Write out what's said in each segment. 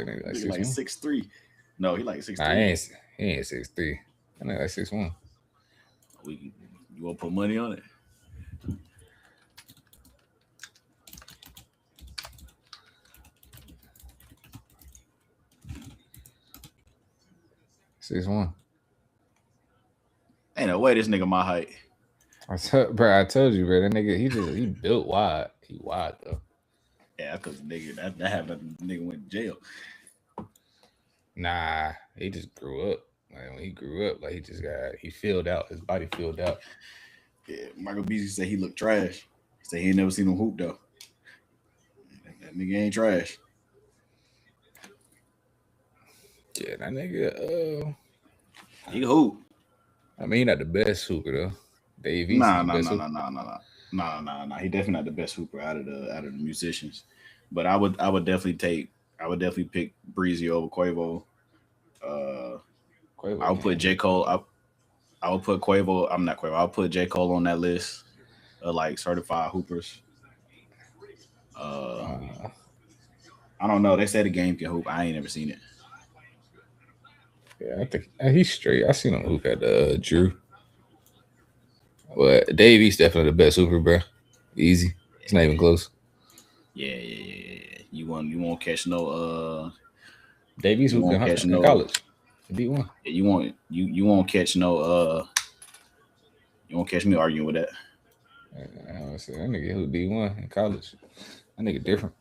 That nigga like Nigga 6'1". like 6'3". No, he like 6'3". Nah, he ain't 6'3". That nigga like 6'1". You want to put money on it? 6'1". Ain't no way this nigga my height. I told you, bro. That nigga, he built wide. He wide though. Yeah, because nigga, that happened. Nigga went to jail. Nah, he just grew up. Like when he grew up, like he filled out. His body filled out. Yeah, Michael Beasley said he looked trash. He said he ain't never seen him hoop though. That nigga ain't trash. Yeah, that nigga. He hoop. I mean, he not the best hooper though. Dave East Nah, is the nah, best nah, hooper. nah, nah, nah, nah. He definitely not the best hooper out of the musicians. But I would definitely pick Breezy over Quavo. Quavo I would put can't J hoop. Cole. I would put Quavo. I'm not Quavo. I'll put J Cole on that list of like certified hoopers. Uh, Uh, I don't know. They said the game can hoop. I ain't never seen it. yeah, I think he's straight. I seen him hoop at Drew. But Dave East definitely the best hooper, bro. Easy. It's not even close. Yeah. You won't catch no Dave East you hooped won't catch in no college. He beat one. you won't catch no you won't catch me arguing with that. I said that nigga who D1 in college. That nigga different.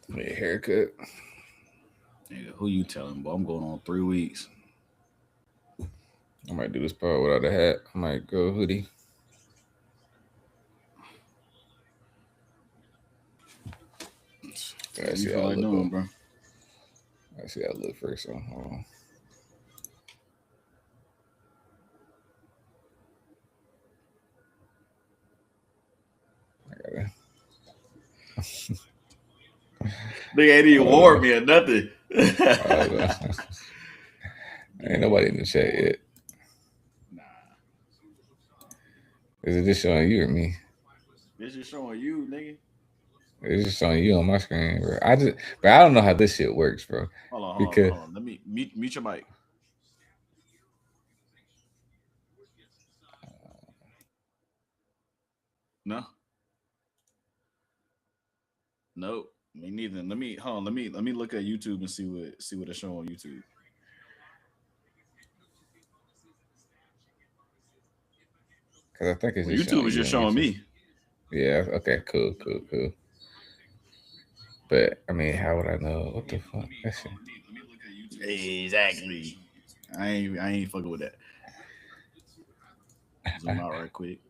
Made a haircut. Nigga, who you telling, boy? I'm going on 3 weeks. I might do this part without a hat. I might go hoodie. What I you see feel how I like look. doing, bro? I see how I look first. So hold on. I gotta. Nigga ain't even Hold warned on. me or nothing. Hold on. Ain't nobody in the chat yet. Nah, Is it just showing you or me? this is showing you, nigga. It's just showing you on my screen, bro. But I don't know how this shit works, bro. Hold on, hold on, Because hold on. Let me mute your mic. No, nope. Me neither. Let me hold on. Let me look at YouTube and see what it's showing on YouTube. I think it's Well, just YouTube showing is you just on showing YouTube. me. Yeah. Okay. Cool. But I mean, how would I know? What the fuck? That shit. Exactly. I ain't fucking with that. Zoom out right quick.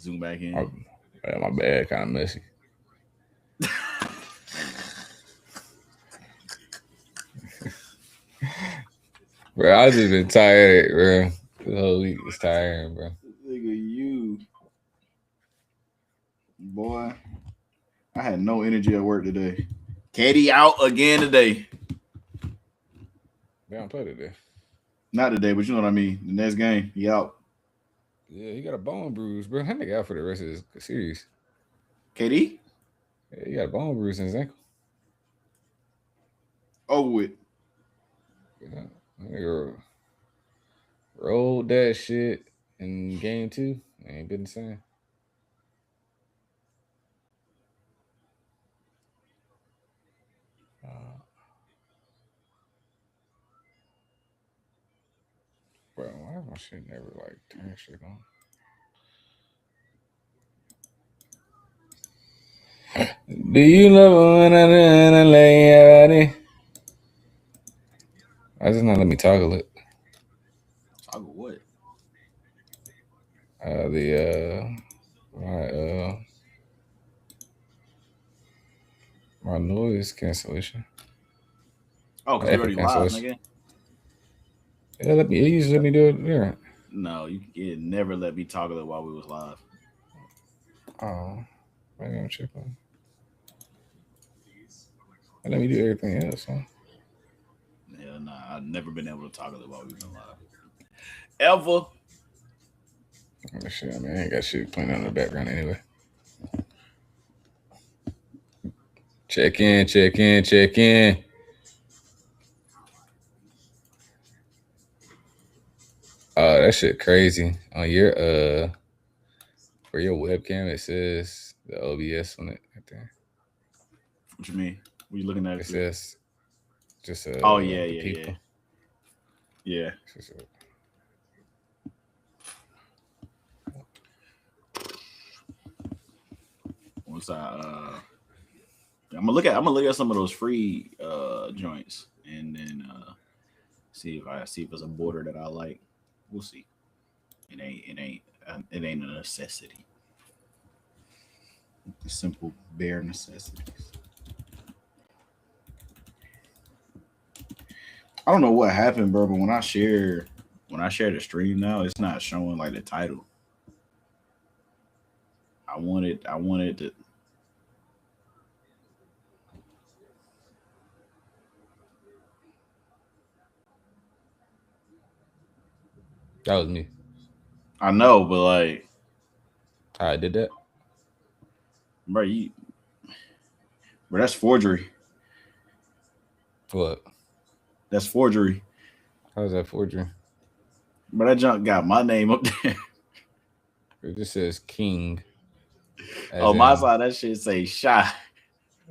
Zoom back in. My bad, kind of messy. Bro, I just been tired, bro. The whole week was tiring, bro. Nigga, you boy. I had no energy at work today. Katie out again today. They don't play today. Not today, but you know what I mean. The next game, he out. Yeah, he got a bone bruise, bro. That nigga out for the rest of this series. KD? Yeah, he got a bone bruise in his ankle. Over with. Yeah, that nigga rolled that shit in game 2. Ain't been the same. Bro, why is my shit never like turn shit on? Do you love when I lay your body? I just not let me toggle it. Toggle what? My my noise cancellation. Oh, because we Echo already live, cancellation. nigga. Yeah, it usually let me do it there. No, it never let me toggle it while we was live. Oh, maybe I'm tripping. Let me do everything else, huh? Yeah, nah, I've never been able to toggle it while we was live. Ever. Shit, man, I ain't got shit playing on in the background anyway. Check in, check in, check in. Oh, that shit crazy. On your for your webcam, it says the OBS on it right there. What you mean? What you looking at? It says just Oh yeah, the yeah, yeah, people. yeah. It's just, Once I'm gonna look at some of those free joints, and then see if there's a border that I like. We'll see. It ain't a necessity. Simple bare necessities. I don't know what happened, bro, but when I share the stream now, it's not showing like the title. I wanted to. that was me. I know, but like, I did that. bro, that's forgery. What? That's forgery. How's that forgery? But that junk got my name up there. It just says King. As Oh, my in, side, that shit say shot.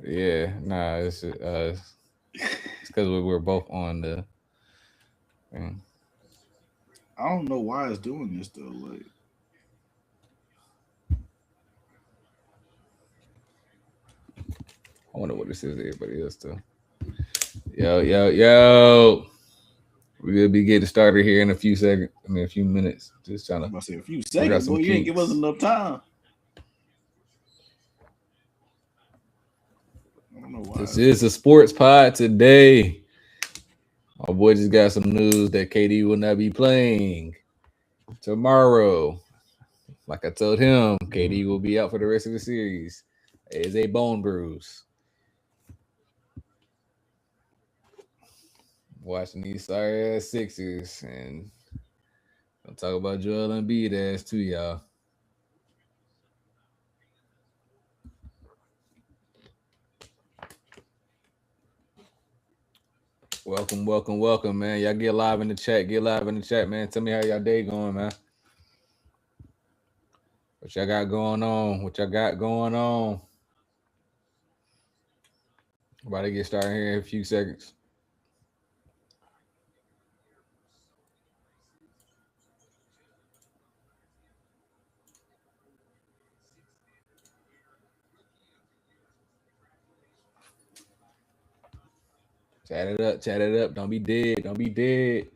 yeah, nah, it's because we were both on the thing. I don't know why it's doing this though. Like, I wonder what this is to everybody else too. Yo, yo, yo. We'll be getting started here in a few seconds. I mean, a few minutes. Just trying I'm to about to say a few work out seconds, some boy. You ain't give us kinks. enough time. I don't know why. This is a sports pod today. My boy just got some news that KD will not be playing tomorrow. Like I told him, KD will be out for the rest of the series. It is a bone bruise. Watching these sorry ass Sixers, and I'll talk about Joel Embiid ass too, y'all. Welcome, welcome, welcome, man. Y'all get live in the chat. Get live in the chat, man. Tell me how y'all day going, man. What y'all got going on? What y'all got going on? About to get started here in a few seconds. Chat it up, chat it up. Don't be dead. Don't be dead.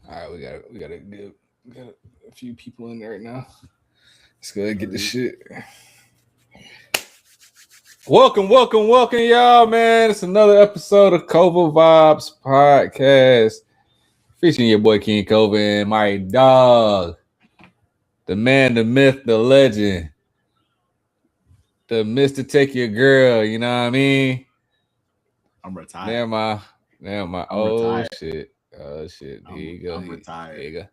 All right, we got a few people in there right now. Let's go ahead and get the shit. Welcome, welcome, welcome, y'all, man. It's another episode of Kova Vybez podcast. Featuring your boy King Kova and my dog. The man, the myth, the legend. The Mr. Take Your Girl, you know what I mean? I'm retired. Never my I'm oh retired. shit. Oh shit. Here you go. I'm retired. Here you go.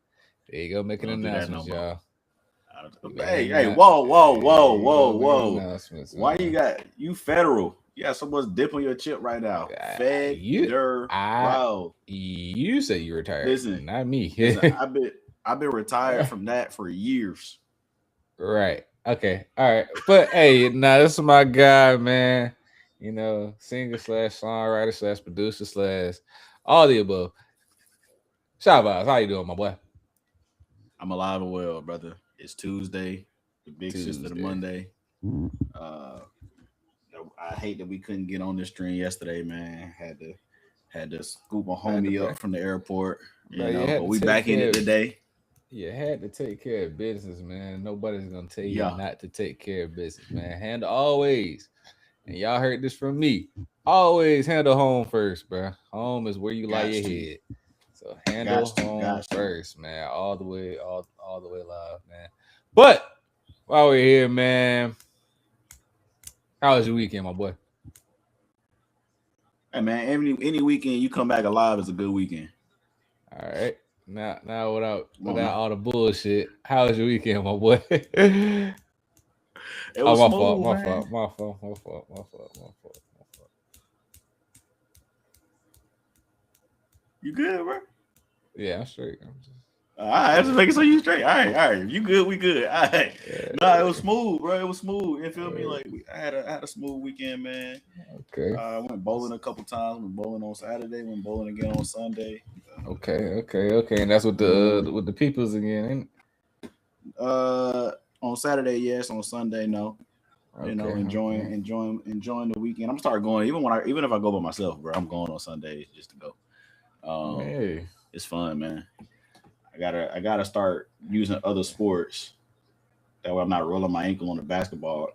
There you go, making Don't do that announcements, no more. y'all. Hey, whoa, whoa, whoa, whoa, whoa! Announcements, Why man. you got you federal? You got someone's dip on your chip right now. Federal. You say you retired. Listen, not me. listen, I've been retired from that for years. Right. Okay. All right. But hey, nah, this is my guy, man. You know, singer slash songwriter slash producer slash all the above. Shabazz, how you doing, my boy? I'm alive and well, brother. It's Tuesday, the big sister of Monday. I hate that we couldn't get on this stream yesterday, man. Had to scoop my homie up from the airport. Bro, But we back in it today. You had to take care of business, man. Nobody's gonna tell you not to take care of business, man. Handle always, and y'all heard this from me. Always handle home first, bro. Home is where you lay your head. So handle home first, man. All the way live, man. But While we're here, man, how was your weekend, my boy? Hey man, any weekend you come back alive is a good weekend. All right. Now Come on, without man. all the bullshit, how was your weekend, my boy? It Oh, was my fault, smooth, my man. fault, my fault, my fault, my fault, my fault, my fault. You good, bro? Yeah, I'm straight. I'm just All right, just making sure you straight. All right. If you good, we good. All right. Nah, it was yeah, smooth, bro. It was smooth. You feel me? uh, I had a smooth weekend, man. okay, I went bowling a couple times. Went bowling on Saturday. Went bowling again on Sunday. okay, and that's Doing with the peoples again. Ain't on Saturday, yes. On Sunday, no. it? You Okay, know, okay, enjoying the weekend. I'm start going even if I go by myself, bro. I'm going on Sundays just to go. hey, It's fun, man. I gotta start using other sports that way I'm not rolling my ankle on the basketball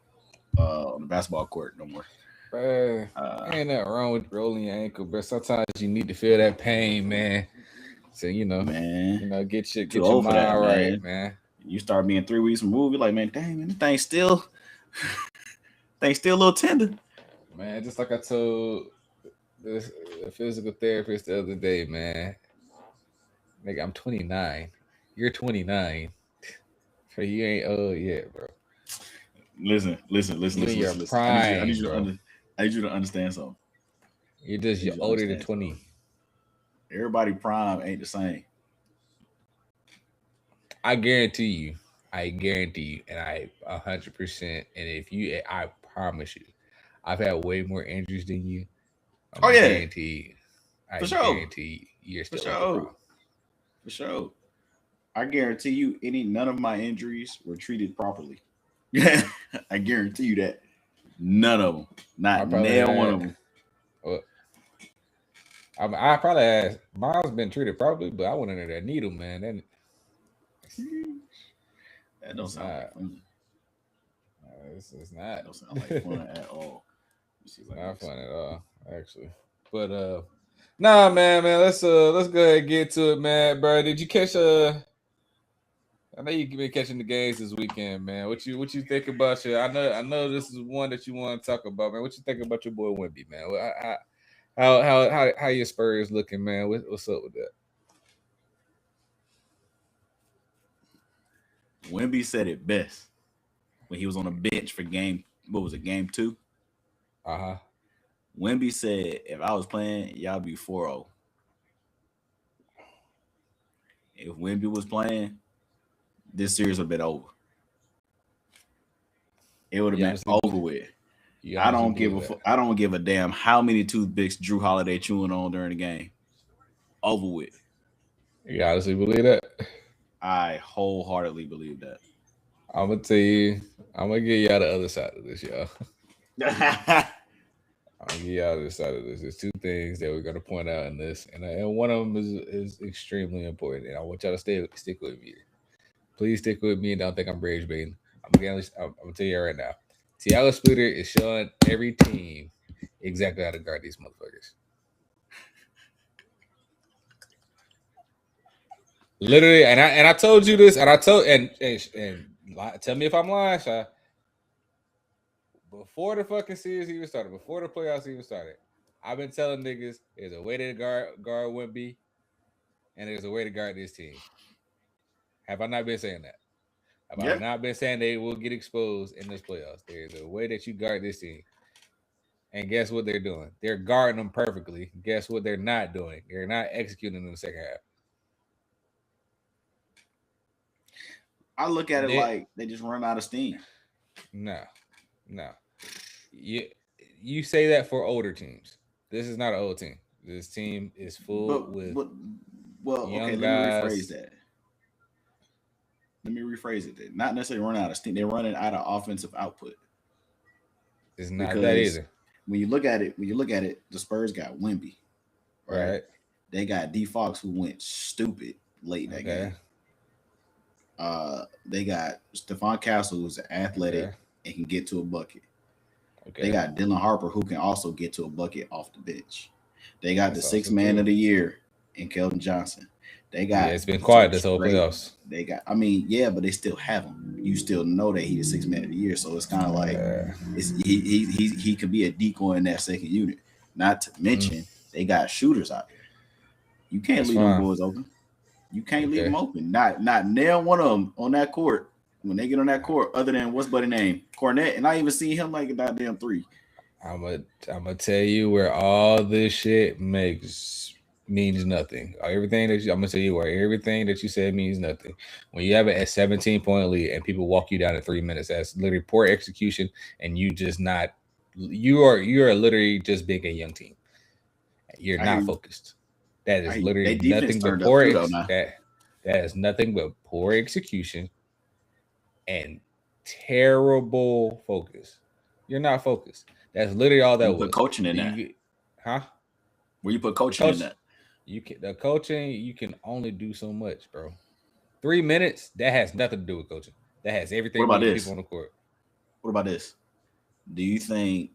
court no more. man, Uh, ain't nothing wrong with rolling your ankle, but sometimes you need to feel that pain, man. So man, too get your old for that, mind right, man. man. You start being 3 weeks removed, you're like, man, dang, man, this thing still a little tender. Man, just like I told this physical therapist the other day, man. Nigga, I'm 29. You're 29. So you ain't old yet, bro. You in your Listen. prime, bro. I need you to understand something. I You're need you to older than understand 20. something. Everybody prime ain't the same. I guarantee you. I guarantee you, and I 100%. And if you, I promise you, I've had way more injuries than you. Oh I'm yeah, guaranteed. for I sure, guarantee you're for still at your sure, prime. for sure. I guarantee you, none of my injuries were treated properly. Yeah, I guarantee you that none of them, I not probably nail one of had. them. Well, I probably had. Mine's been treated properly, but I went under that needle, man. Then That don't it's sound like not. fun. It's That not. don't sound like fun at all. Let me see It's if I can not get fun some. at all, actually. But nah, man, let's go ahead and get to it, man, bro. Did you catch I know you've been catching the games this weekend, man. What you think about your? I know this is one that you want to talk about, man. What you think about your boy Wimby, man? How your Spurs looking, man? What's up with that? Wemby said it best when he was on the bench for game. What was it? Game two. Uh huh. Wemby said, "If I was playing, y'all be 4-0. If Wemby was playing, this series would have been over. It would have You been honestly, over with. you honestly believe that? I don't give a damn how many toothpicks Drew Holiday chewing on during the game. Over with. You honestly believe that? I wholeheartedly believe that. I'm gonna tell you. I'm gonna give y'all the other side of this, y'all. I'm gonna give y'all the other side of this. There's two things that we're gonna point out in this, and one of them is extremely important, and I want y'all to stick with me. Please stick with me and don't think I'm rage baiting. I'm gonna tell you right now. Tiago Splitter is showing every team exactly how to guard these motherfuckers. Literally, and I told you this, and I told tell me if I'm lying, Shy. Before the fucking series even started, before the playoffs even started, I've been telling niggas there's a way to guard Wimby, and there's a way to guard this team. Have I not been saying that? Have I Yeah. not been saying they will get exposed in this playoffs? There's a way that you guard this team. And guess what they're doing? They're guarding them perfectly. Guess what they're not doing? They're not executing in the second half. I look at it They like they just run out of steam. no, no. You you say that for older teams. This is not an old team. This team is full But with but well, okay, young guys. Let me rephrase it then. Not necessarily running out of steam. They're running out of offensive output It's not that because either. when you look at it, the Spurs got Wimby, right? Right? They got D Fox who went stupid late in that game. Okay. They got Stephon Castle who's athletic Okay. and can get to a bucket. They Okay. got Dylan Harper who can also get to a bucket off the bench. They got the That's sixth also man true. of the year in Keldon Johnson. They got it's been quiet this whole straight. playoffs. They got. I mean, yeah, but they still have him. You still know that he's the 6th man of the year, so it's kind of like he could be a decoy in that second unit. Not to mention they got shooters out there. You can't That's leave them fine. boys open. You can't leave Okay. them open. Not nail one of them on that court when they get on that court. Other than what's buddy name Cornette, and I even see him like a goddamn 3. I'm gonna tell you where all this shit means nothing. Everything that I'm gonna tell you where everything that you said means nothing. When you have a 17-point lead and people walk you down in 3 minutes, that's literally poor execution, and you just not. You are literally just being a young team. You're not focused. That is literally nothing but poor. That is nothing but poor execution and terrible focus. You're not focused. That's literally all that was. Put coaching in that, huh? Where you put coaching in that? The coaching you can only do so much, bro. 3 minutes that has nothing to do with coaching. That has everything to do with people on the court. What about this? Do you think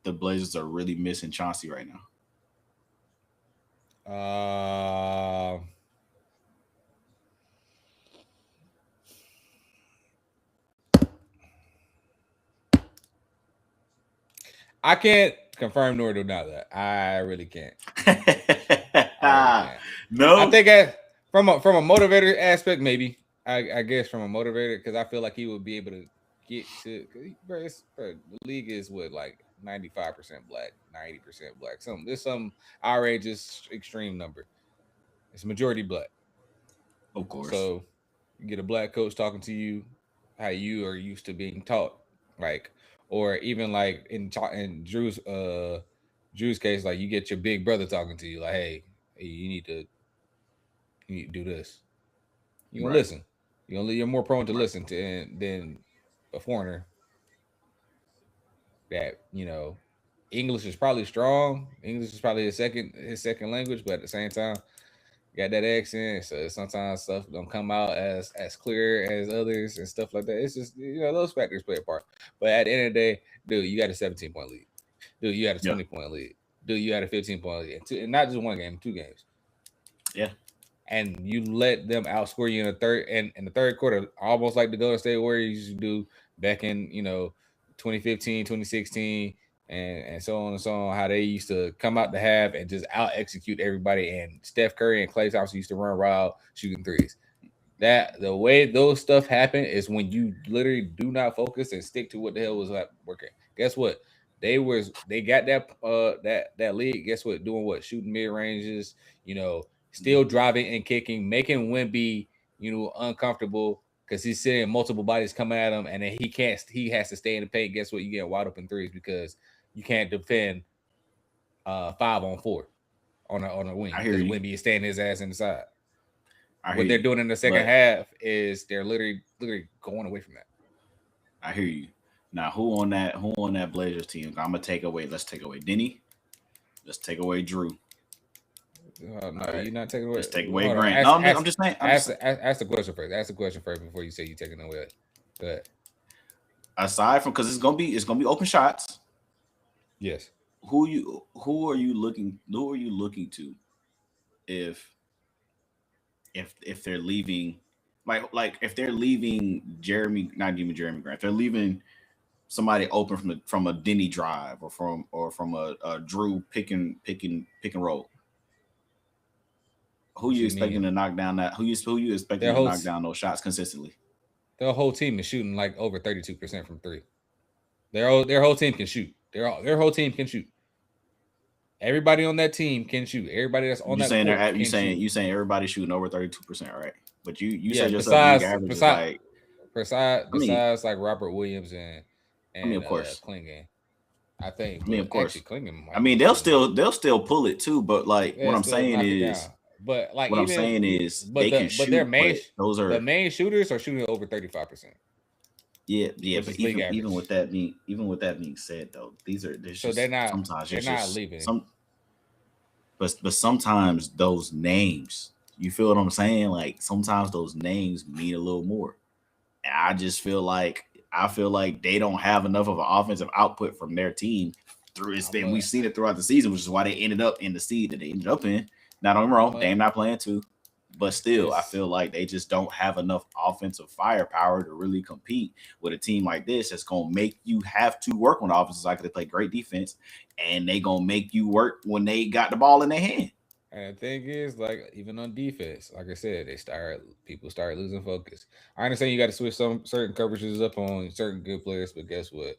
the Blazers are really missing Chauncey right now? I can't confirm nor deny that. I really can't. No, I think from a motivator aspect, maybe. I guess from a motivator, because I feel like he would be able to get to. Bro, the league is what, like 95% black, 90% black. There's some outrageous extreme number. It's majority black. Of course. So you get a black coach talking to you how you are used to being taught, like, or even like in Drew's case, like you get your big brother talking to you, like, hey, you need to do this. You gonna listen. You're more prone to listen to than a foreigner. That English is probably strong. English is probably his second language, but at the same time, got that accent, so sometimes stuff don't come out as clear as others and stuff like that. It's just those factors play a part. But at the end of the day, dude, you got a 17-point lead. Dude, you got a 20-point lead. Dude, you had a 15-point lead, and not just one game, 2 games. Yeah. And you let them outscore you in the third and in the third quarter, almost like the Golden State Warriors used to do back in 2015, 2016, and so on and so on. How they used to come out the half and just out execute everybody. And Steph Curry and Klay Thompson used to run wild shooting threes. That the way those stuff happen is when you literally do not focus and stick to what the hell was working. Guess what? They got that lead. Guess what? Doing what? Shooting mid ranges. Still driving and kicking, making Wemby, uncomfortable because he's seeing multiple bodies coming at him, and then he has to stay in the paint. Guess what? You get wide open threes because you can't defend 5-on-4 on a wing because Wemby is staying his ass inside. What they're doing in the second half is they're literally going away from that. I hear you. Now, who on that Blazers team? Let's take away Denny. Let's take away Drew. No, you're not taking away. Let's take away Grant. I'm just saying. Ask the question first. Ask the question first before you say you're taking away. Go ahead. Aside from, because it's gonna be open shots. Yes. Who are you looking to if they're leaving, like if they're leaving not even Jeremy Grant, if they're leaving somebody open from a Denny drive or from a Drew pick and roll. Who you expecting to knock down that? Who you expecting to knock down those shots consistently? Their whole team is shooting like over 32% from 3. Their whole team can shoot. Their whole team can shoot. Everybody on that team can shoot. Everybody that's on you saying everybody's shooting over 32%, right? But you said yourself average is like besides like Robert Williams and of course Klingon. I think. Of course. Klingon. They'll still pull it too. But like what I'm saying is. But like what I'm saying is they can shoot. The main shooters are shooting over 35%. Yeah. But even with that being said, though, they're not leaving. But sometimes those names, you feel what I'm saying? Like sometimes those names mean a little more. And I just feel like they don't have enough of an offensive output from their team through this thing. We've seen it throughout the season, which is why they ended up in the seed that they ended up in. Now don't get me wrong, Dame not playing too. But still, I feel like they just don't have enough offensive firepower to really compete with a team like this that's going to make you have to work on the offensive side because they play great defense, and they going to make you work when they got the ball in their hand. And the thing is, like, even on defense, like I said, people start losing focus. I understand you got to switch some certain coverages up on certain good players, but guess what?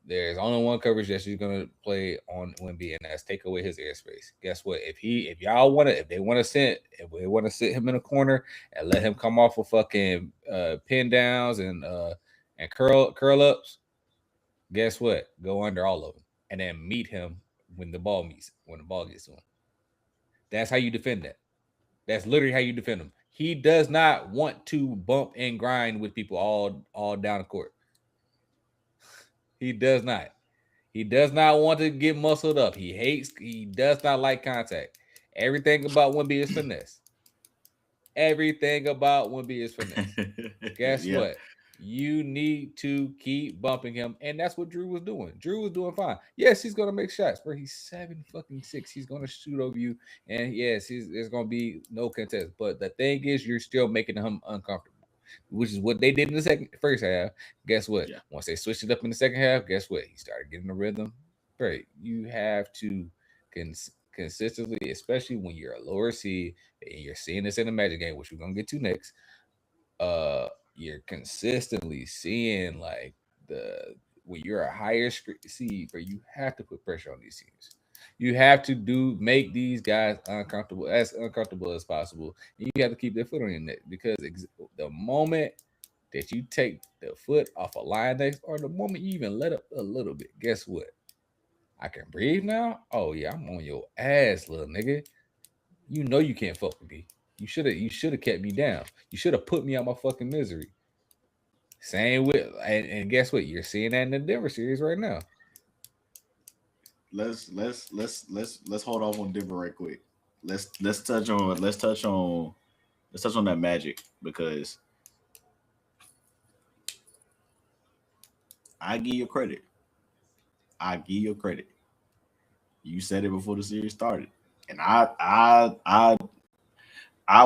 There's only one coverage that she's gonna play on Wemby, and that's take away his airspace. Guess what? If they want to sit him in a corner and let him come off with fucking pin downs and curl ups, guess what? Go under all of them, and then meet him when the ball gets to him. That's how you defend that. That's literally how you defend him. He does not want to bump and grind with people all down the court. He does not. He does not want to get muscled up. He does not like contact. Everything about Wemby is finesse. Everything about Wemby is finesse. Guess what? You need to keep bumping him. And that's what Drew was doing. Drew was doing fine. Yes, he's going to make shots, but he's 7'6". He's going to shoot over you. And yes, there's going to be no contest. But the thing is, you're still making him uncomfortable, which is what they did in the first half. Guess what? Yeah. Once they switched it up in the second half, guess what? He started getting the rhythm. Great. You have to consistently, especially when you're a lower seed and you're seeing this in the Magic game, which we're gonna get to next. You're consistently seeing like when you're a higher seed, where you have to put pressure on these teams. You have to make these guys uncomfortable as possible, and you have to keep their foot on your neck, because the moment that you take the foot off a line next, or the moment you even let up a little bit, guess what? I can breathe now. Oh yeah, I'm on your ass, little nigga. You know you can't fuck with me. You should have kept me down. You should have put me out my fucking misery. Same with and guess what? You're seeing that in the Denver series right now. Let's hold off on Denver right quick. Let's touch on that Magic, because I give you credit. You said it before the series started, and I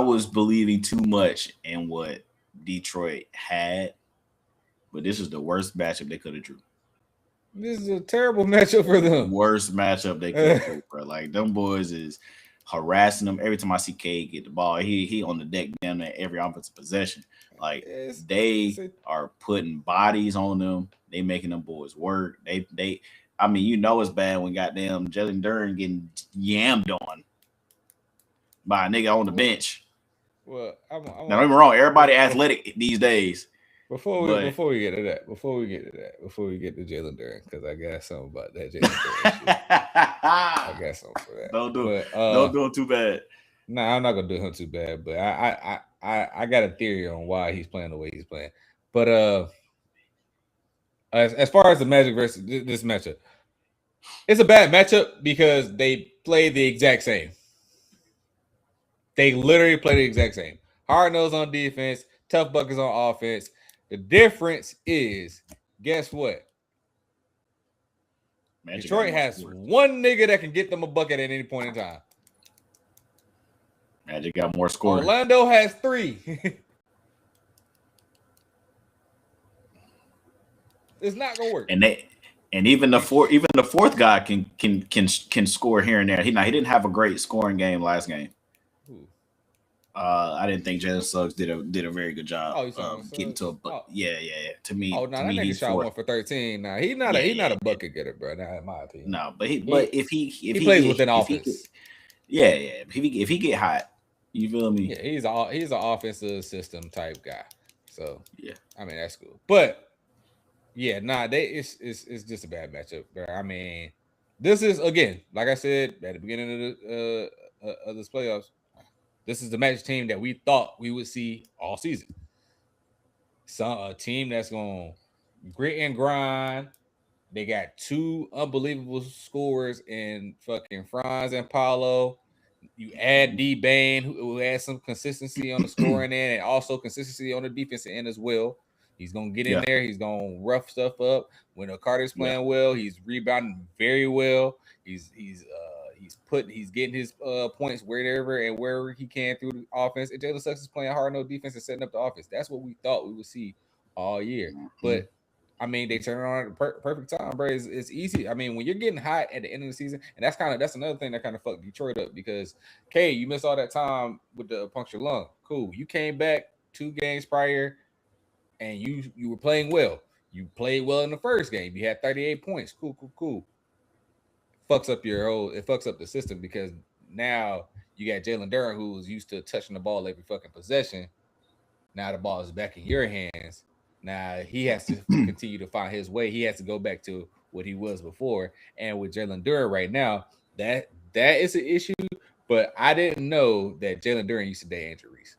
was believing too much in what Detroit had, but this is the worst matchup they could have drew. This is a terrible matchup for them. Worst matchup they could have drew, bro. Like, them boys is harassing them. Every time I see K get the ball, he on the deck down there every offensive possession. Like, they are putting bodies on them. They making them boys work. They I mean, you know it's bad when goddamn Jalen Duren getting yammed on by a nigga on the bench. Well, now don't get me wrong. Everybody athletic these days. Before we get to that, before we get to Jalen Duren, because I got something about that Jalen Duren. I got something for that. Don't do him too bad. Nah, I'm not gonna do him too bad, but I got a theory on why he's playing the way he's playing. But as far as the Magic versus this matchup, it's a bad matchup because they play the exact same. They literally play the exact same. Hard nose on defense, tough buckets on offense. The difference is, guess what? Magic Detroit has one nigga that can get them a bucket at any point in time. Magic got more scoring. Orlando has 3. It's not gonna work. And even the fourth guy can score here and there. He didn't have a great scoring game last game. I didn't think Jalen Suggs did a very good job getting to a bucket. Yeah. To me, that nigga shot 1 for 13. Now he's not a bucket getter, bro. Now, in my opinion, no. But if he plays within offense, if he get hot, you feel me? Yeah, he's an offensive system type guy. So yeah, I mean that's cool. But yeah, it's just a bad matchup, bro. I mean, this is, again, like I said at the beginning of this playoffs, this is the Magic team that we thought we would see all season. A team that's going to grit and grind. They got 2 unbelievable scorers in fucking Franz and Paolo. You add D-Bane, who has some consistency on the scoring end and also consistency on the defensive end as well. He's going to get in there. He's going to rough stuff up. When Carter's playing well, he's rebounding very well. He's He's getting his points wherever he can through the offense. And Jalen Suggs is playing hard no defense and setting up the offense. That's what we thought we would see all year. But I mean, they turn it on at the perfect time, bro. It's easy. I mean, when you're getting hot at the end of the season, and that's another thing that kind of fucked Detroit up because you missed all that time with the punctured lung. Cool. You came back 2 games prior, and you were playing well. You played well in the first game. You had 38 points. Cool. It fucks up the system because now you got Jalen Duren who was used to touching the ball every fucking possession. Now the ball is back in your hands. Now he has to continue to find his way. He has to go back to what he was before. And with Jalen Duren right now, that is an issue. But I didn't know that Jalen Duren used to date Andrew Reese.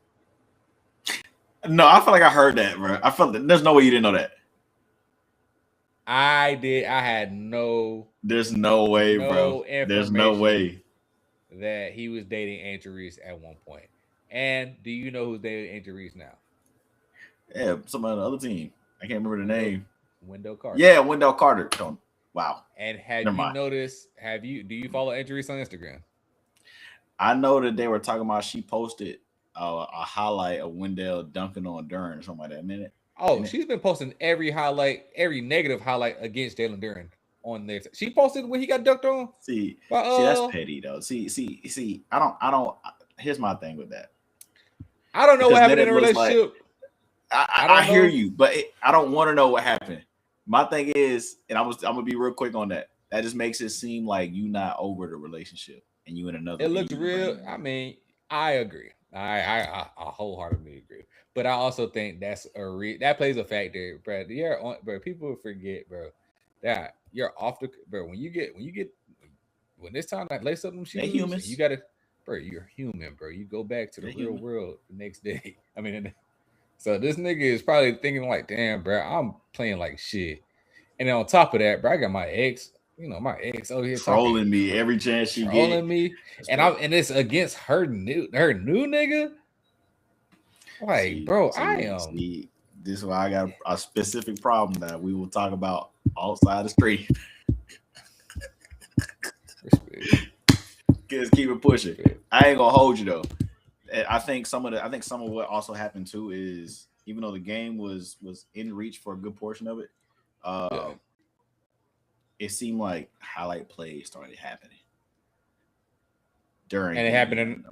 No, I feel like I heard that, bro. I felt that there's no way you didn't know that. I did. I had no. There's no way, bro. There's no way that he was dating Andrew Reese at one point. And do you know who's dating Andrew Reese now? Yeah, somebody on the other team. I can't remember the name. Wendell Carter. Yeah, Wendell Carter. Wow. And noticed? Do you follow Andrew Reese on Instagram? I know that they were talking about. She posted a highlight of Wendell dunking on Duren or something like that. Minute. Oh, she's been posting every negative highlight against Jalen Duren on there. She posted when he got dunked on. See, that's petty though. See. I don't. Here's my thing with that. I don't know what happened in a relationship. I hear you, but I don't want to know what happened. My thing is, and I'm gonna be real quick on that. That just makes it seem like you not over the relationship and you in another. It looks real. I mean, I agree. I wholeheartedly agree. But I also think that plays a factor, bro. Bro, people forget, bro, that you're off the bro. When it's time to lace up them shoes, you gotta, bro. You're human, bro. You go back to the real world the next day. I mean, so this nigga is probably thinking like, damn, bro, I'm playing like shit. And then on top of that, bro, I got my ex. My ex over here trolling me every chance she trolling me, and it's against her new nigga. Like, bro, I am. See, this is why I got a specific problem that we will talk about outside the street. Just keep it pushing. I ain't gonna hold you though. I think some of what also happened too is even though the game was in reach for a good portion of it, it seemed like highlight plays started happening during. And it happened.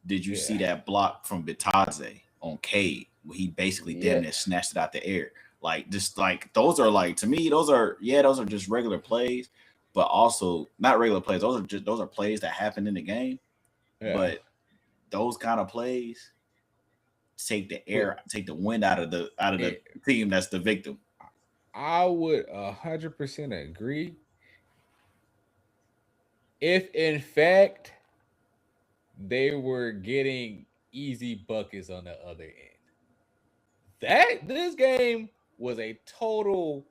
Did you see that block from Bitadze on Cade where he basically damn near snatched it out the air? Like just like those are like to me those are just regular plays, but also not regular plays. Those are plays that happen in the game, but those kind of plays take the wind out of the team that's the victim. I would 100% agree. If in fact they were getting easy buckets on the other end, this game was a total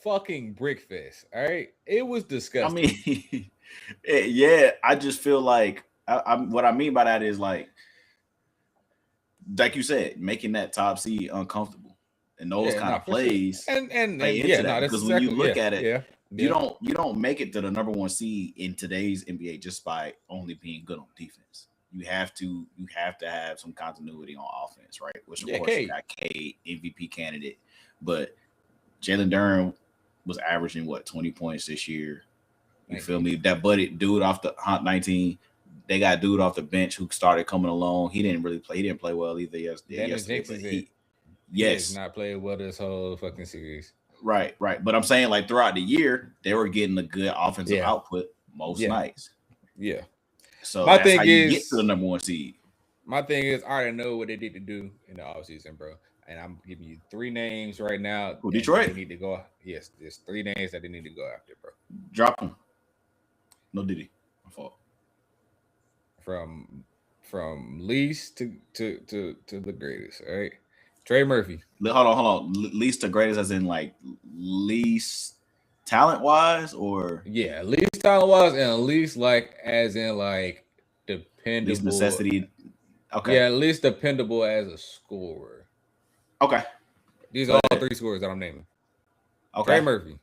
fucking brick fest. All right, it was disgusting. I mean, I just feel like what I mean by that is like you said, making that top seed uncomfortable. And those kind of plays, because when you look at it, you don't make it to the number 1 seed in today's NBA just by only being good on defense. You have to have some continuity on offense, right? Which of course you got Cade, MVP candidate, but Jalen Duren was averaging 20 points this year. You feel me? That buddy dude off the 19. They got dude off the bench who started coming along. He didn't really play. He didn't play well either yesterday. He has not played well this whole fucking series. Right. But I'm saying like throughout the year, they were getting a good offensive output most nights. Yeah. So my thing is, get to the number 1 seed. My thing is, I already know what they need to do in the offseason, bro. And I'm giving you 3 names right now. Detroit? They need to go. Yes, there's 3 names that they need to go after, bro. Drop them. No Diddy. My fault. From least to the greatest, all right? Trey Murphy. Hold on. Least to greatest as in like least talent-wise or? Yeah, least talent-wise and least like as in like dependable. Least necessity. Okay. Yeah, least dependable as a scorer. Okay. These are all 3 scorers that I'm naming. Okay. Trey Murphy.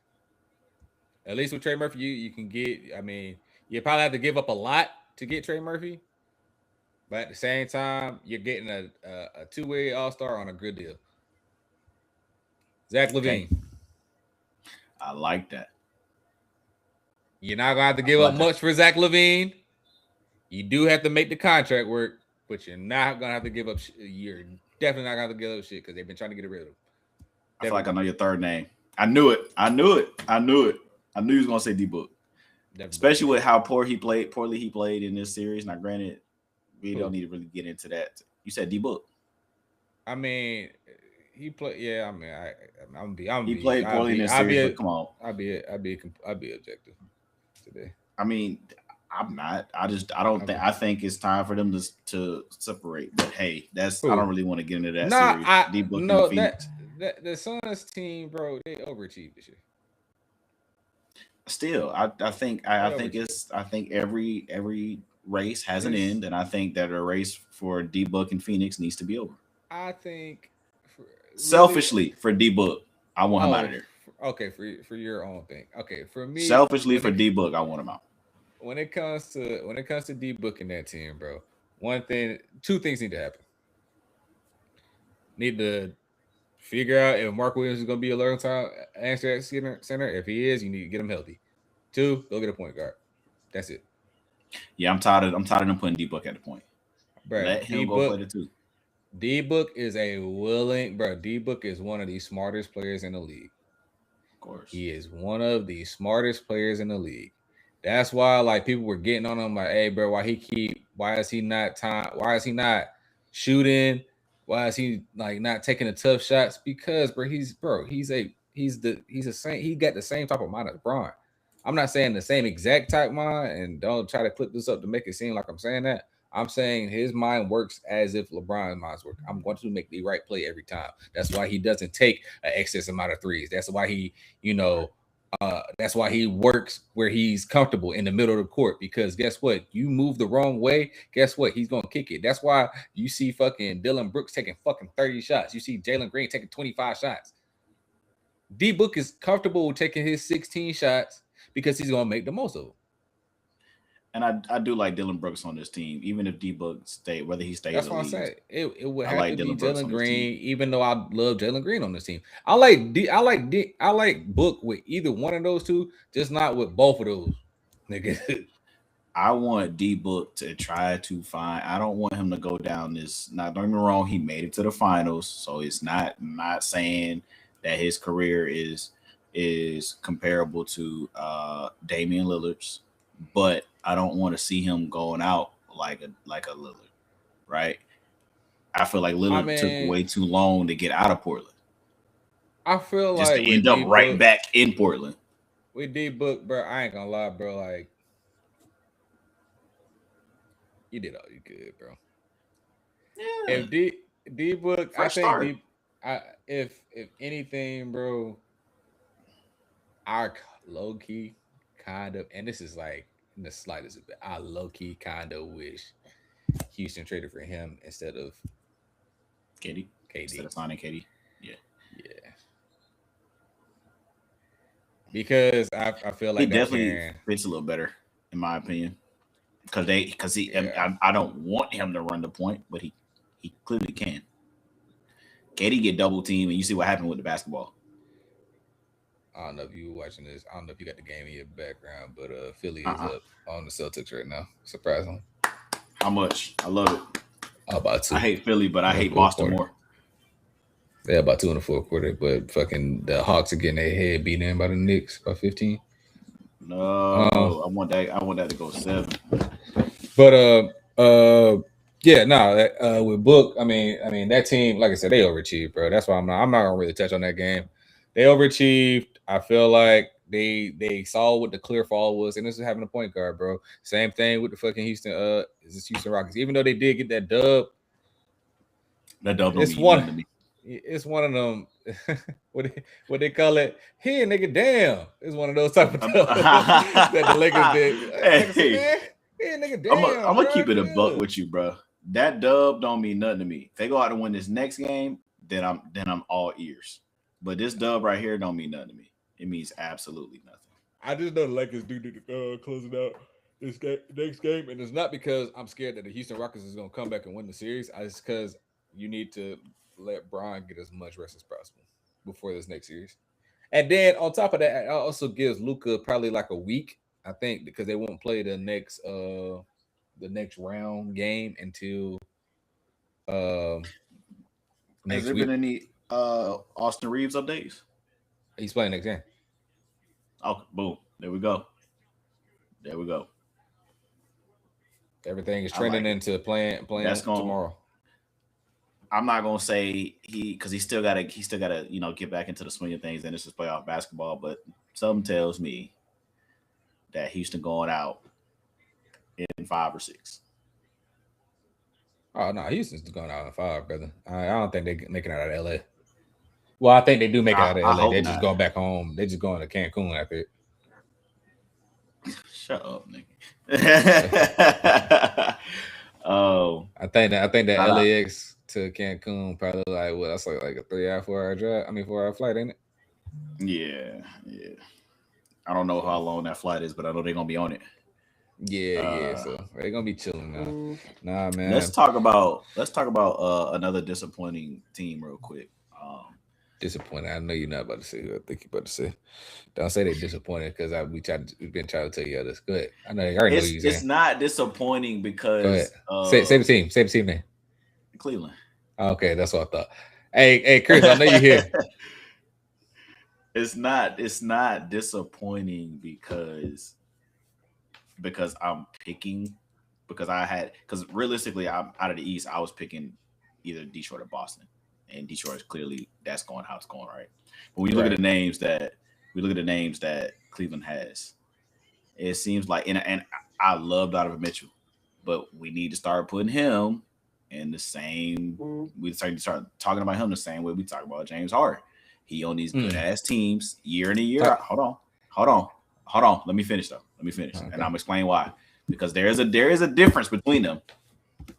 At least with Trey Murphy, you can get. I mean, you probably have to give up a lot to get Trey Murphy, but at the same time, you're getting a two-way All-Star on a good deal. Zach LaVine. Okay. I like that. You're not gonna have to give up much for Zach LaVine. You do have to make the contract work, but you're not gonna have to give up. You're definitely not gonna have to give up shit because they've been trying to get rid of him. I feel like I know your third name. I knew it. I knew you was gonna say D-Book. Especially with how poorly he played in this series. Now, granted, we don't need to really get into that. You said D-Book. I mean, he played. Yeah, I mean, he played poorly in this series. But come on, I'll be objective today. I mean, I'm not. I don't think. I think it's time for them to separate. But hey, I don't really want to get into that series. D-Book no, the Suns team, bro, they overachieved this year. Still, I think every race has an end, and I think that a race for D-Book and Phoenix needs to be over. I think selfishly for D-Book, I want him out of there. Okay, for your own thing. Okay, for me, selfishly for D-Book, I want him out. When it comes to D-Book in that team, bro, two things need to happen. Need to figure out if Mark Williams is going to be a long time answer at center. If he is, you need to get him healthy. 2, go get a point guard. That's it. Yeah, I'm tired of them putting D-Book at the point. Bro, let him go play the 2. D-Book is D-Book is one of the smartest players in the league. Of course. He is one of the smartest players in the league. That's why like people were getting on him like, hey, bro, why is he not shooting? Why is he like not taking the tough shots? Because he got the same type of mind as Bron. I'm not saying the same exact type mind, and don't try to clip this up to make it seem like I'm saying that. I'm saying his mind works as if LeBron's mind works. I'm going to make the right play every time. That's why he doesn't take an excess amount of threes. That's why he, that's why he works where he's comfortable in the middle of the court. Because guess what? You move the wrong way, guess what? He's going to kick it. That's why you see fucking Dylan Brooks taking fucking 30 shots. You see Jalen Green taking 25 shots. D-Book is comfortable taking his 16 shots because he's going to make the most of them. And I do like Dylan Brooks on this team, even if D-Book stayed, whether he stays. That's what I'm saying. It would have to be Jalen Green, even though I love Jalen Green on this team. I like Book with either one of those two, just not with both of those. Nigga. I want D-Book to try to find. I don't want him to go down this. Not don't get me wrong, he made it to the finals, so it's not saying that his career is comparable to Damian Lillard's, but I don't want to see him going out like a Lillard, right? I feel like Lillard took way too long to get out of Portland. I feel just like to end up right back in Portland. With D-Book, bro, I ain't gonna lie, bro. Like, you did all you could, bro. Yeah. If D-Book, I think if anything, bro, I low key kind of, and this is like in the slightest bit, I low key kind of wish Houston traded for him instead of KD. Instead of signing KD. Yeah. Because I feel like he definitely fits a little better, in my opinion. I don't want him to run the point, but he clearly can. KD get double teamed, and you see what happened with the basketball. I don't know if you were watching this. I don't know if you got the game in your background, but Philly is up on the Celtics right now. Surprisingly. How much? I love it. About 2. I hate Philly, but I hate Boston more. Yeah, about 2 in the fourth quarter, but fucking the Hawks are getting their head beaten in by the Knicks by 15. No, I want that to go 7. But with Book, I mean that team, like I said, they overachieved, bro. That's why I'm not gonna really touch on that game. They overachieved. I feel like they saw what the clear fall was, and this is having a point guard, bro. Same thing with the fucking Houston Rockets. Even though they did get that dub, it's one of them. what they call it? Here, nigga, damn. It's one of those type of dubs that the Lakers did. Hey, nigga, damn. I'm gonna keep it a buck with you, bro. That dub don't mean nothing to me. If they go out and win this next game, then I'm all ears. But this dub right here don't mean nothing to me. It means absolutely nothing. I just know the Lakers do closing out this next game, and it's not because I'm scared that the Houston Rockets is going to come back and win the series. It's because you need to let Bron get as much rest as possible before this next series. And then on top of that, it also gives Luka probably like a week, I think, because they won't play the next round game until next Has there week. Been any Austin Reeves updates? He's playing next game. Oh, boom. There we go. Everything is trending into playing tomorrow. I'm not gonna say because he still gotta get back into the swing of things, and this is playoff basketball. But something tells me that Houston going out in 5 or 6. Oh no, Houston's going out in 5, brother. I don't think they making it out of LA. Well, I think they do make it out of LA. They're just going back home. They're just going to Cancun after it. Shut up, nigga. Oh, I think that LAX to Cancun probably that's like a 3-hour, 4-hour drive. 4-hour flight, ain't it? Yeah. I don't know how long that flight is, but I know they're gonna be on it. Yeah. So they're gonna be chilling now. Nah, man. Let's talk about another disappointing team real quick. Disappointed. I know you're not about to say what I think you're about to say. Don't say they're disappointed because we've been trying to tell you this. Go ahead. I already know you're saying. It's not disappointing because say the team. Say the team name. Cleveland. Okay, that's what I thought. Hey, Chris, I know you're here. It's not disappointing because I'm picking because realistically I'm out of the East. I was picking either Detroit or Boston. And Detroit is clearly that's going how it's going, right? But when you look at the names that Cleveland has, it seems like and I love Donovan Mitchell, but we need to start putting him in the same. We start talking about him the same way we talk about James Harden. He on these good ass teams year in and year out. Hold on. Let me finish, okay. And I'm explaining why. Because there is a difference between them.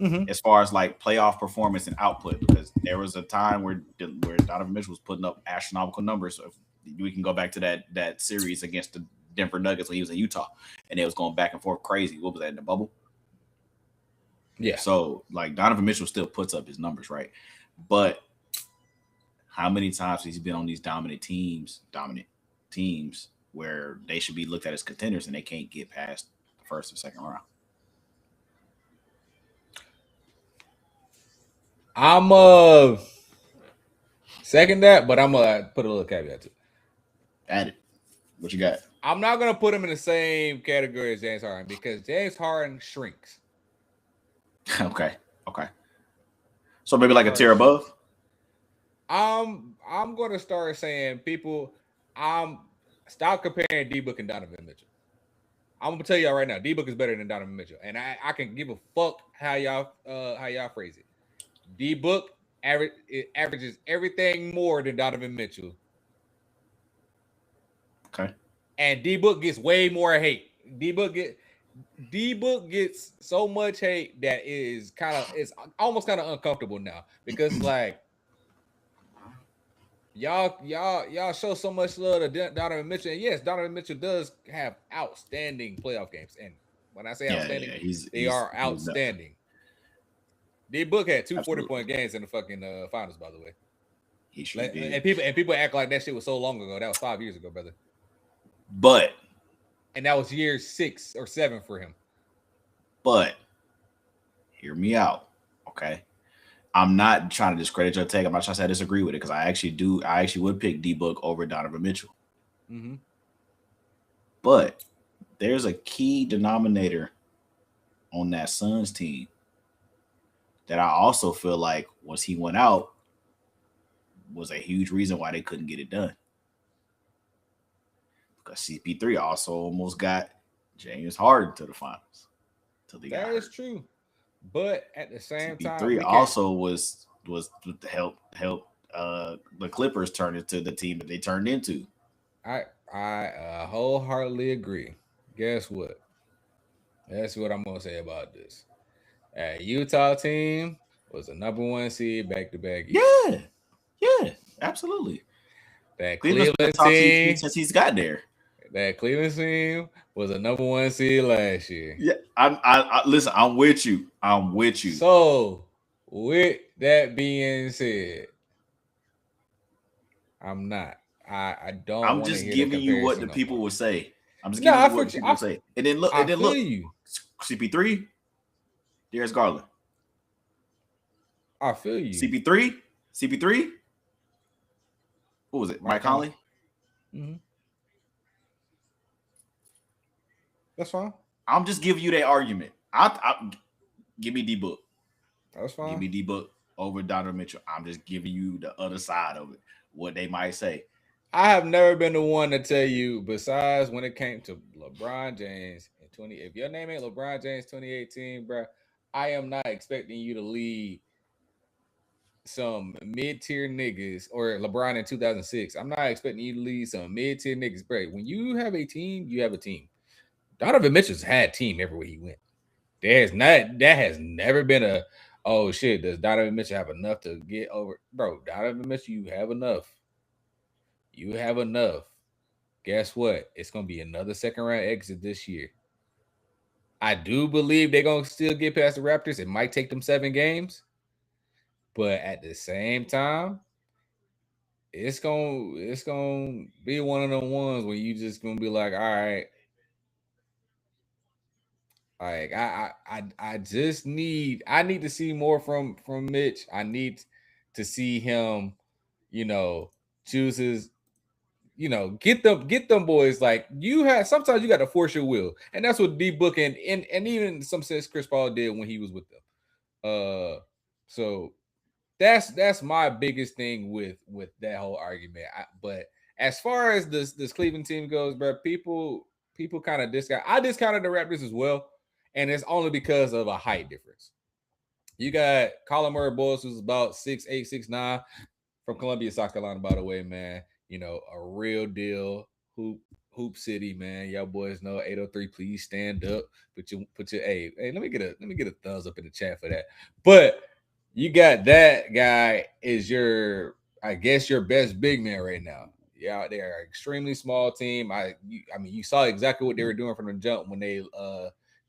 Mm-hmm. As far as like playoff performance and output, because there was a time where Donovan Mitchell was putting up astronomical numbers. So we can go back to that series against the Denver Nuggets when he was in Utah, and it was going back and forth crazy. What was that in the bubble? Yeah. So like Donovan Mitchell still puts up his numbers, right? But how many times has he been on these dominant teams where they should be looked at as contenders and they can't get past the first or second round? I'm second that, but I'm gonna put a little caveat to it. Add it. What you got? I'm not gonna put him in the same category as James Harden because James Harden shrinks. Okay. So maybe like a tier above. I'm gonna start saying people. Stop comparing D-Book and Donovan Mitchell. I'm gonna tell y'all right now, D-Book is better than Donovan Mitchell, and I can give a fuck how y'all phrase it. D-Book averages everything more than Donovan Mitchell. Okay. And D-Book gets way more hate. D-Book gets so much hate that it's almost kind of uncomfortable now because like y'all show so much love to Donovan Mitchell. And yes, Donovan Mitchell does have outstanding playoff games. And when I say outstanding, they are outstanding. D-Book had 2 40-point games in the fucking finals, by the way. He sure did. And people act like that shit was so long ago. That was 5 years ago, brother. And that was year 6 or 7 for him. But hear me out, okay? I'm not trying to discredit your take. I'm not trying to say I disagree with it because I actually would pick D-Book over Donovan Mitchell. Mm-hmm. But there's a key denominator on that Suns team that I also feel like once he went out was a huge reason why they couldn't get it done. Because CP3 also almost got James Harden to the finals. That is true. But at the same time, CP3 also was to help the Clippers turn into the team that they turned into. I wholeheartedly agree. Guess what? That's what I'm going to say about this. A Utah team was the number 1 seed back-to-back years. Yeah, absolutely. That Cleveland team since he's got there. that Cleveland team was a number 1 seed last year. Yeah, I listen. I'm with you. So, with that being said, I'm not. I don't. I'm want to just hear giving you what the no people more. would say. I'm just giving you what people would say. And then look. I feel you. CP3, Darius Garland. I feel you. CP3. What was it? Mike Conley. Mm-hmm. That's fine. I'm just giving you that argument. I give me D-Book. That's fine. Give me D-Book over Donovan Mitchell. I'm just giving you the other side of it. What they might say. I have never been the one to tell you, besides when it came to LeBron James in 20. If your name ain't LeBron James 2018, bro, I am not expecting you to lead some mid-tier niggas or LeBron in 2006. I'm not expecting you to lead some mid-tier niggas, bro. When you have a team, you have a team. Donovan Mitchell's had team everywhere he went. That has never been a, oh shit, does Donovan Mitchell have enough to get over? Bro, Donovan Mitchell, you have enough. You have enough. Guess what? It's going to be another second round exit this year. I do believe they're going to still get past the Raptors. It might take them 7 games. But at the same time, it's gonna be one of them ones where you just gonna be like, all right, like I just need to see more from Mitch. I need to see him, choose his, get them boys. Like sometimes you got to force your will, and that's what D-Book and even some sense Chris Paul did when he was with them. So that's my biggest thing with that whole argument. But as far as this Cleveland team goes, bro, people kind of discount. I discounted the Raptors as well, and it's only because of a height difference. You got Colin Murray-Boyles, who's about 6'8", 6'9", from Columbia, South Carolina, by the way, man. A real deal hoop city, man. Y'all boys know 803. Please stand up. Put your hey. Let me get a thumbs up in the chat for that. But you got that guy is your best big man right now. Yeah, they are an extremely small team. I mean, you saw exactly what they were doing from the jump when they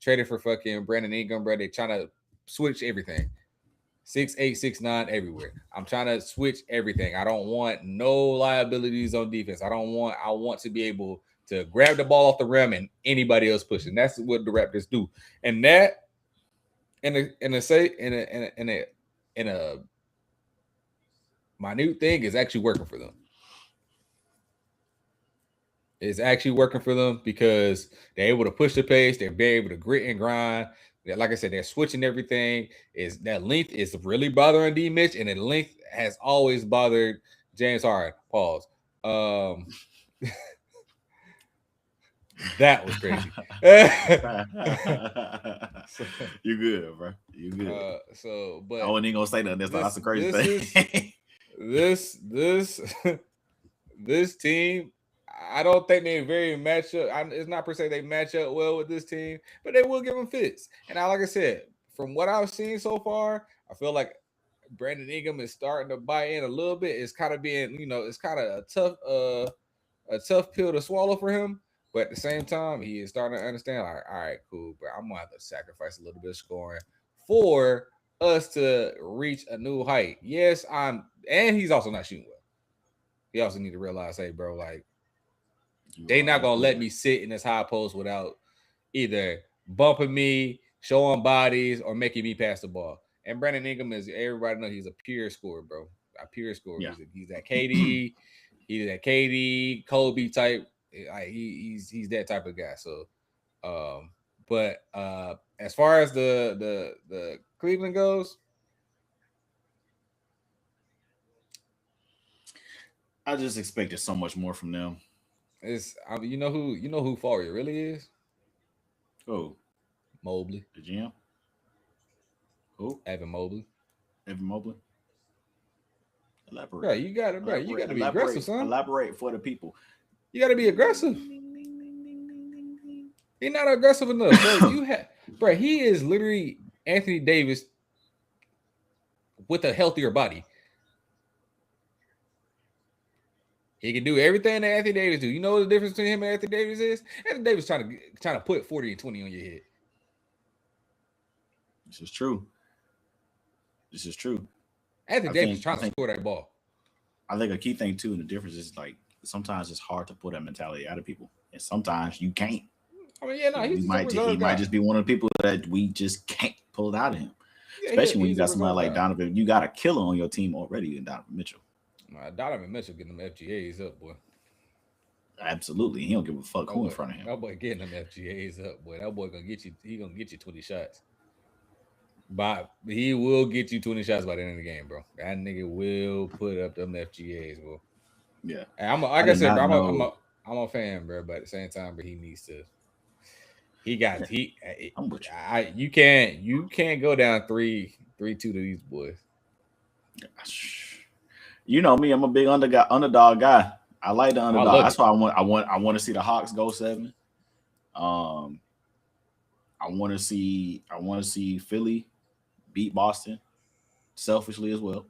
traded for fucking Brandon Ingram, bro. They trying to switch everything. 6'8", 6'9", everywhere. I'm trying to switch everything. I don't want no liabilities on defense. I want to be able to grab the ball off the rim and anybody else pushing. That's what the Raptors do. And that in a minute thing is actually working for them. It's actually working for them because they're able to push the pace. They're able to grit and grind. Like I said, they're switching everything. Is that length is really bothering D Mitch, and the length has always bothered James Harden. Pause. That was crazy. You good, bro? You good? But I wasn't even gonna say nothing. That's a crazy thing. This team, I don't think they very match up. It's not per se they match up well with this team, but they will give them fits. And like I said, from what I've seen so far, I feel like Brandon Ingram is starting to buy in a little bit. It's kind of being, it's kind of a tough pill to swallow for him. But at the same time, he is starting to understand, like, all right, cool, but I'm gonna have to sacrifice a little bit of scoring for us to reach a new height. Yes, and he's also not shooting well. He also need to realize, hey, bro, like, they not gonna let me sit in this high post without either bumping me, showing bodies, or making me pass the ball. And Brandon Ingram is, everybody knows he's a pure scorer, bro. A pure scorer. Yeah. He's that KD, he's that KD, Kobe type. He's that type of guy. So, but as far as the Cleveland goes, I just expected so much more from them. You know who Faria really is? Who? Mobley. The GM? Who? Evan Mobley. Evan Mobley. Elaborate. Bro, you got to be aggressive, son. Elaborate for the people. You got to be aggressive. He's not aggressive enough. Bro, he is literally Anthony Davis with a healthier body. He can do everything that Anthony Davis do. You know what the difference between him and Anthony Davis is? Anthony Davis trying to put 40 and 20 on your head. This is true. Anthony Davis trying to score that ball. I think a key thing too, and the difference is like sometimes it's hard to pull that mentality out of people, and sometimes you can't. I mean, yeah, no, he might just be one of the people that we just can't pull it out of him. Yeah, especially when you got somebody like Donovan. You got a killer on your team already in Donovan Mitchell. Donovan Mitchell getting them FGAs up, boy. Absolutely, he don't give a fuck who in front of him. That boy getting them FGAs up, boy. That boy gonna get you. He gonna get you 20 shots. But he will get you 20 shots by the end of the game, bro. That nigga will put up them FGAs, bro. Yeah, and like I said, bro, I'm a fan, bro. But at the same time, bro, he needs to. You can't go down 3-2 to these boys. You know me, I'm a big underdog guy. I like the underdog. That's why I want to see the Hawks go 7. I want to see Philly beat Boston selfishly as well.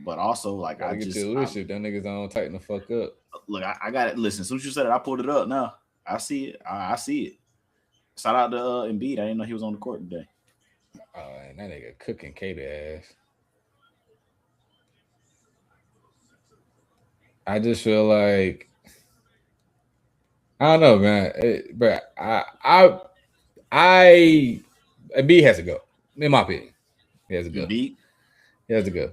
But also like I just that niggas don't tighten the fuck up. Look, I got it. Listen, as soon as you said it, I pulled it up. Now I see it. I see it. Shout out to Embiid. I didn't know he was on the court today. Oh, and that nigga cooking Kata ass. I just feel like I don't know, man. But Embiid has to go. In my opinion, he has to go. Embiid? He has to go.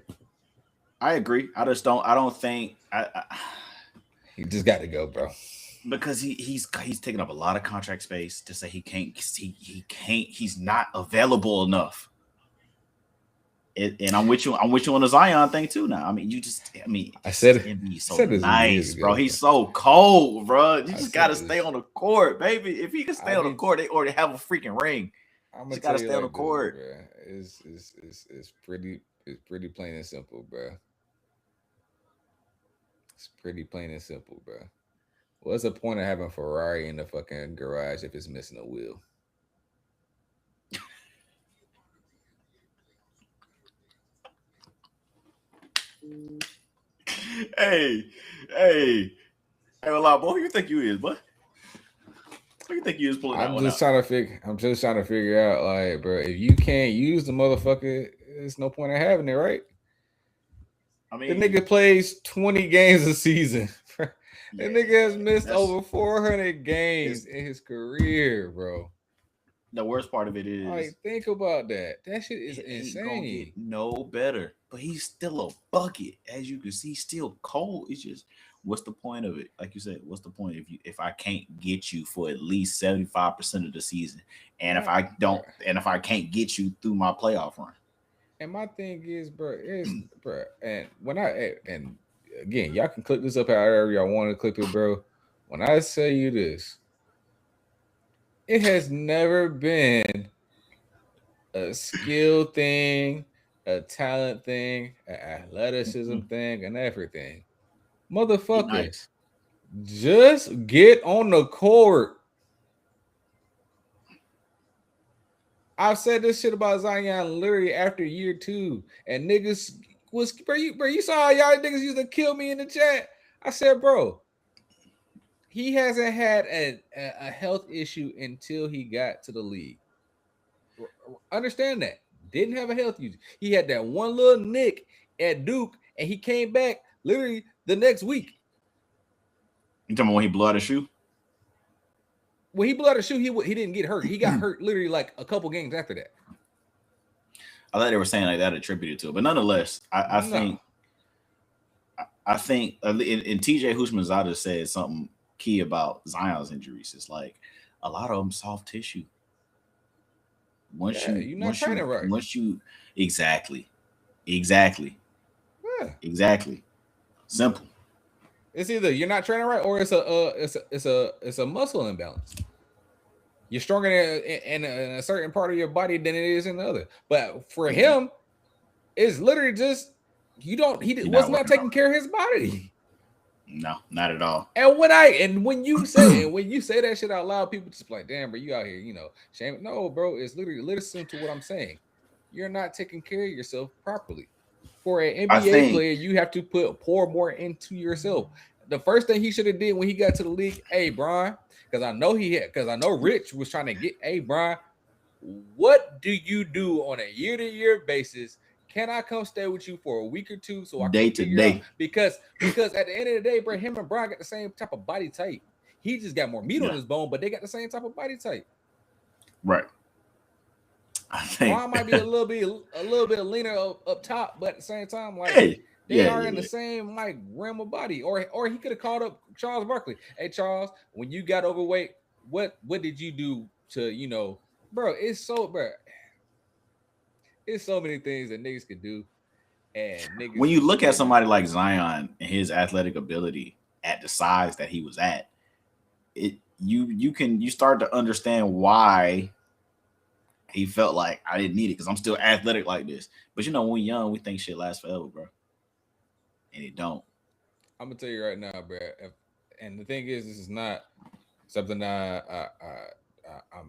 I agree. I don't think he just got to go, bro. Because he's taking up a lot of contract space to say he can't. He's not available enough. And I'm with you on the Zion thing too. Now, I mean, I said he's so nice, bro. He's so cold, bro. You just gotta stay on the court, baby. If he can stay on the court, they already have a freaking ring. You just gotta stay on the court. It's pretty plain and simple, bro. It's pretty plain and simple, bro. What's the point of having a Ferrari in the fucking garage if it's missing a wheel? Hey, a lot, boy. Who you think you is, boy? Who you think you is pulling that one out? I'm just trying to figure out, like, bro, if you can't use the motherfucker, there's no point in having it, right? I mean, the nigga plays 20 games a season. The nigga has missed over 400 games in his career, bro. The worst part of it is, like, think about that. That shit is insane. Get no better, but he's still a bucket. As you can see, still cold. It's just, what's the point of it? Like you said, what's the point if I can't get you for at least 75% of the season, and if I can't get you through my playoff run? And my thing is, bro, and and again, y'all can click this up however y'all want to click it, bro. When I say you this, it has never been a skill thing, a talent thing, an athleticism thing, and everything. Motherfuckers, just get on the court. I've said this shit about Zion literally after year 2, and niggas was bro. You saw how y'all niggas used to kill me in the chat. I said, bro, he hasn't had a health issue until he got to the league. Understand that. Didn't have a health issue. He had that one little nick at Duke, and he came back literally the next week. You talking about when he blew out a shoe? When he blew out a shoe, he didn't get hurt. He got hurt literally like a couple games after that. I thought they were saying like that attributed to it, but nonetheless, I think and TJ Hushmanzada said something key about Zion's injuries. It's like a lot of them soft tissue. Exactly. Simple. It's either you're not training right or it's a muscle imbalance. You're stronger in a certain part of your body than it is in the other. But for him, it's literally just he was not taking care of his body. No, not at all. And when you say that shit out loud, people just like, damn, bro, you out here, shame. No, bro, it's literally listen to what I'm saying. You're not taking care of yourself properly. For an NBA player, you have to pour more into yourself. The first thing he should have did when he got to the league, hey, Brian, because I know Rich was trying to get, hey, Brian, what do you do on a year-to-year basis? Can I come stay with you for a week or two so I can figure out? Because at the end of the day, bro, him and Brian got the same type of body type. He just got more meat on his bone, but they got the same type of body type. Right. I think Brian might be a little bit leaner up top, but at the same time, like they are in the same like realm of body. Or he could have called up Charles Barkley. Hey Charles, when you got overweight, what did you do to bro? It's so many things that niggas could do. And niggas, when you look at somebody like Zion and his athletic ability at the size that he was at, you start to understand why he felt like I didn't need it because I'm still athletic like this. But when we're young, we think shit lasts forever, bro, and it don't. I'm gonna tell you right now, bro. And the thing is, this is not something I'm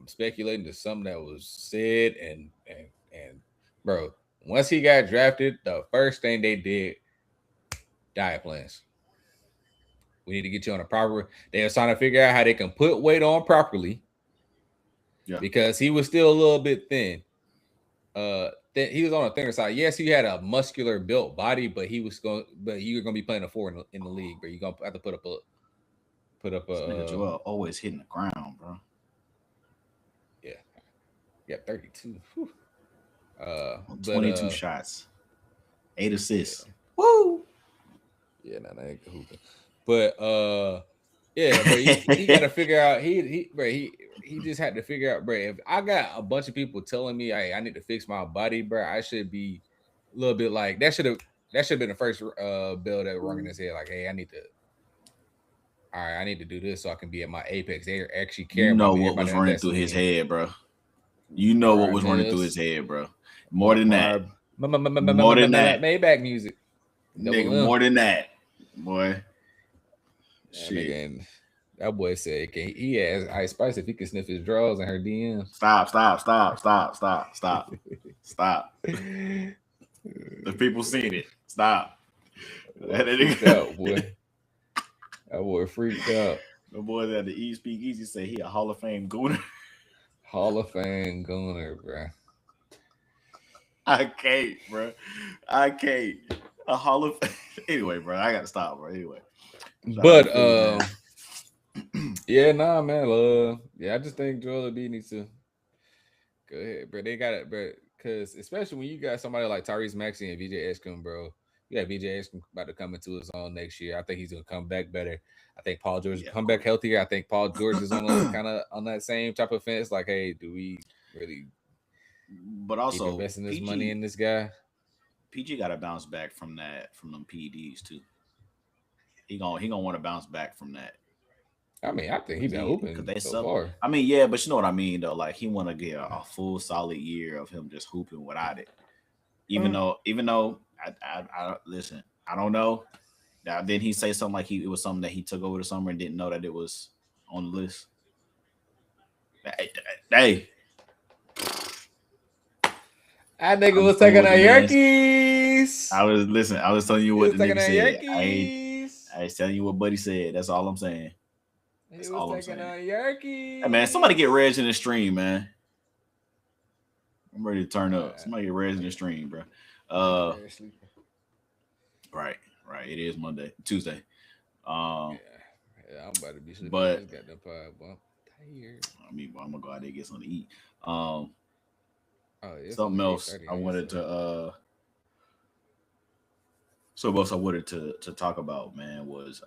speculating to something that was said and bro. Once he got drafted, the first thing they did, diet plans. We need to get you on a proper. They were trying to figure out how they can put weight on properly. Yeah. Because he was still a little bit thin. He was on a thinner side. Yes, he had a muscular built body, but you're gonna be playing a 4 in the league, but you're gonna have to put up a. Joel always hitting the ground, bro. Yeah, 32. Whew. 22 shots, 8 assists. Yeah. Woo! Yeah, that ain't hooping. But he got to figure out. He just had to figure out, bro. If I got a bunch of people telling me, hey, I need to fix my body, bro, I should be a little bit like that. Should have been the first bill that rung in his head. Like, hey, I need to do this so I can be at my apex. They actually care. You know what was running through his head, bro. You know what was running through his head, bro. More than that. More than that. Maybach music. Nigga, more than that, boy. Shit. That boy said he asked Ice Spice if he could sniff his drawers in her DMs. Stop. The people seen it. Stop. Freaked out, boy. That boy freaked out. The boy that the Speak Easy say he a Hall of Fame gooner. Hall of Fame gooner, bro. I can't, bro. I can't. A Hall of anyway, bro. I gotta stop, bro. Anyway. But yeah, nah, man. I just think Joel Embiid needs to go ahead, bro. They got it, bro. Because especially when you got somebody like Tyrese Maxey and VJ Eshkin, bro. You got VJ Eshkin about to come into his own next year. I think he's gonna come back better. I think Paul George will come back healthier. I think Paul George is on on that same type of fence. Like, hey, do we really? But also keep investing this money in this guy. PG got to bounce back from them PEDs too. He gonna want to bounce back from that. I mean, I think he's been hooping so far. I mean, yeah, but you know what I mean though. Like he want to get a full solid year of him just hooping without it. Even though I listen, I don't know. Now, didn't he say something like it was something that he took over the summer and didn't know that it was on the list? Hey. That nigga was taking a Yankees. I was telling you what the nigga said. I was telling you what Buddy said. That's all I'm saying. That's all I'm saying. Hey man, somebody get Reg in the stream, man. I'm ready to turn up. Somebody get Reg in the stream, bro. Right. It is Tuesday. I'm about to be sleeping. But got the pie, but I'm tired. I mean, I'm gonna go out there and get something to eat. Something else I wanted to talk about, man, was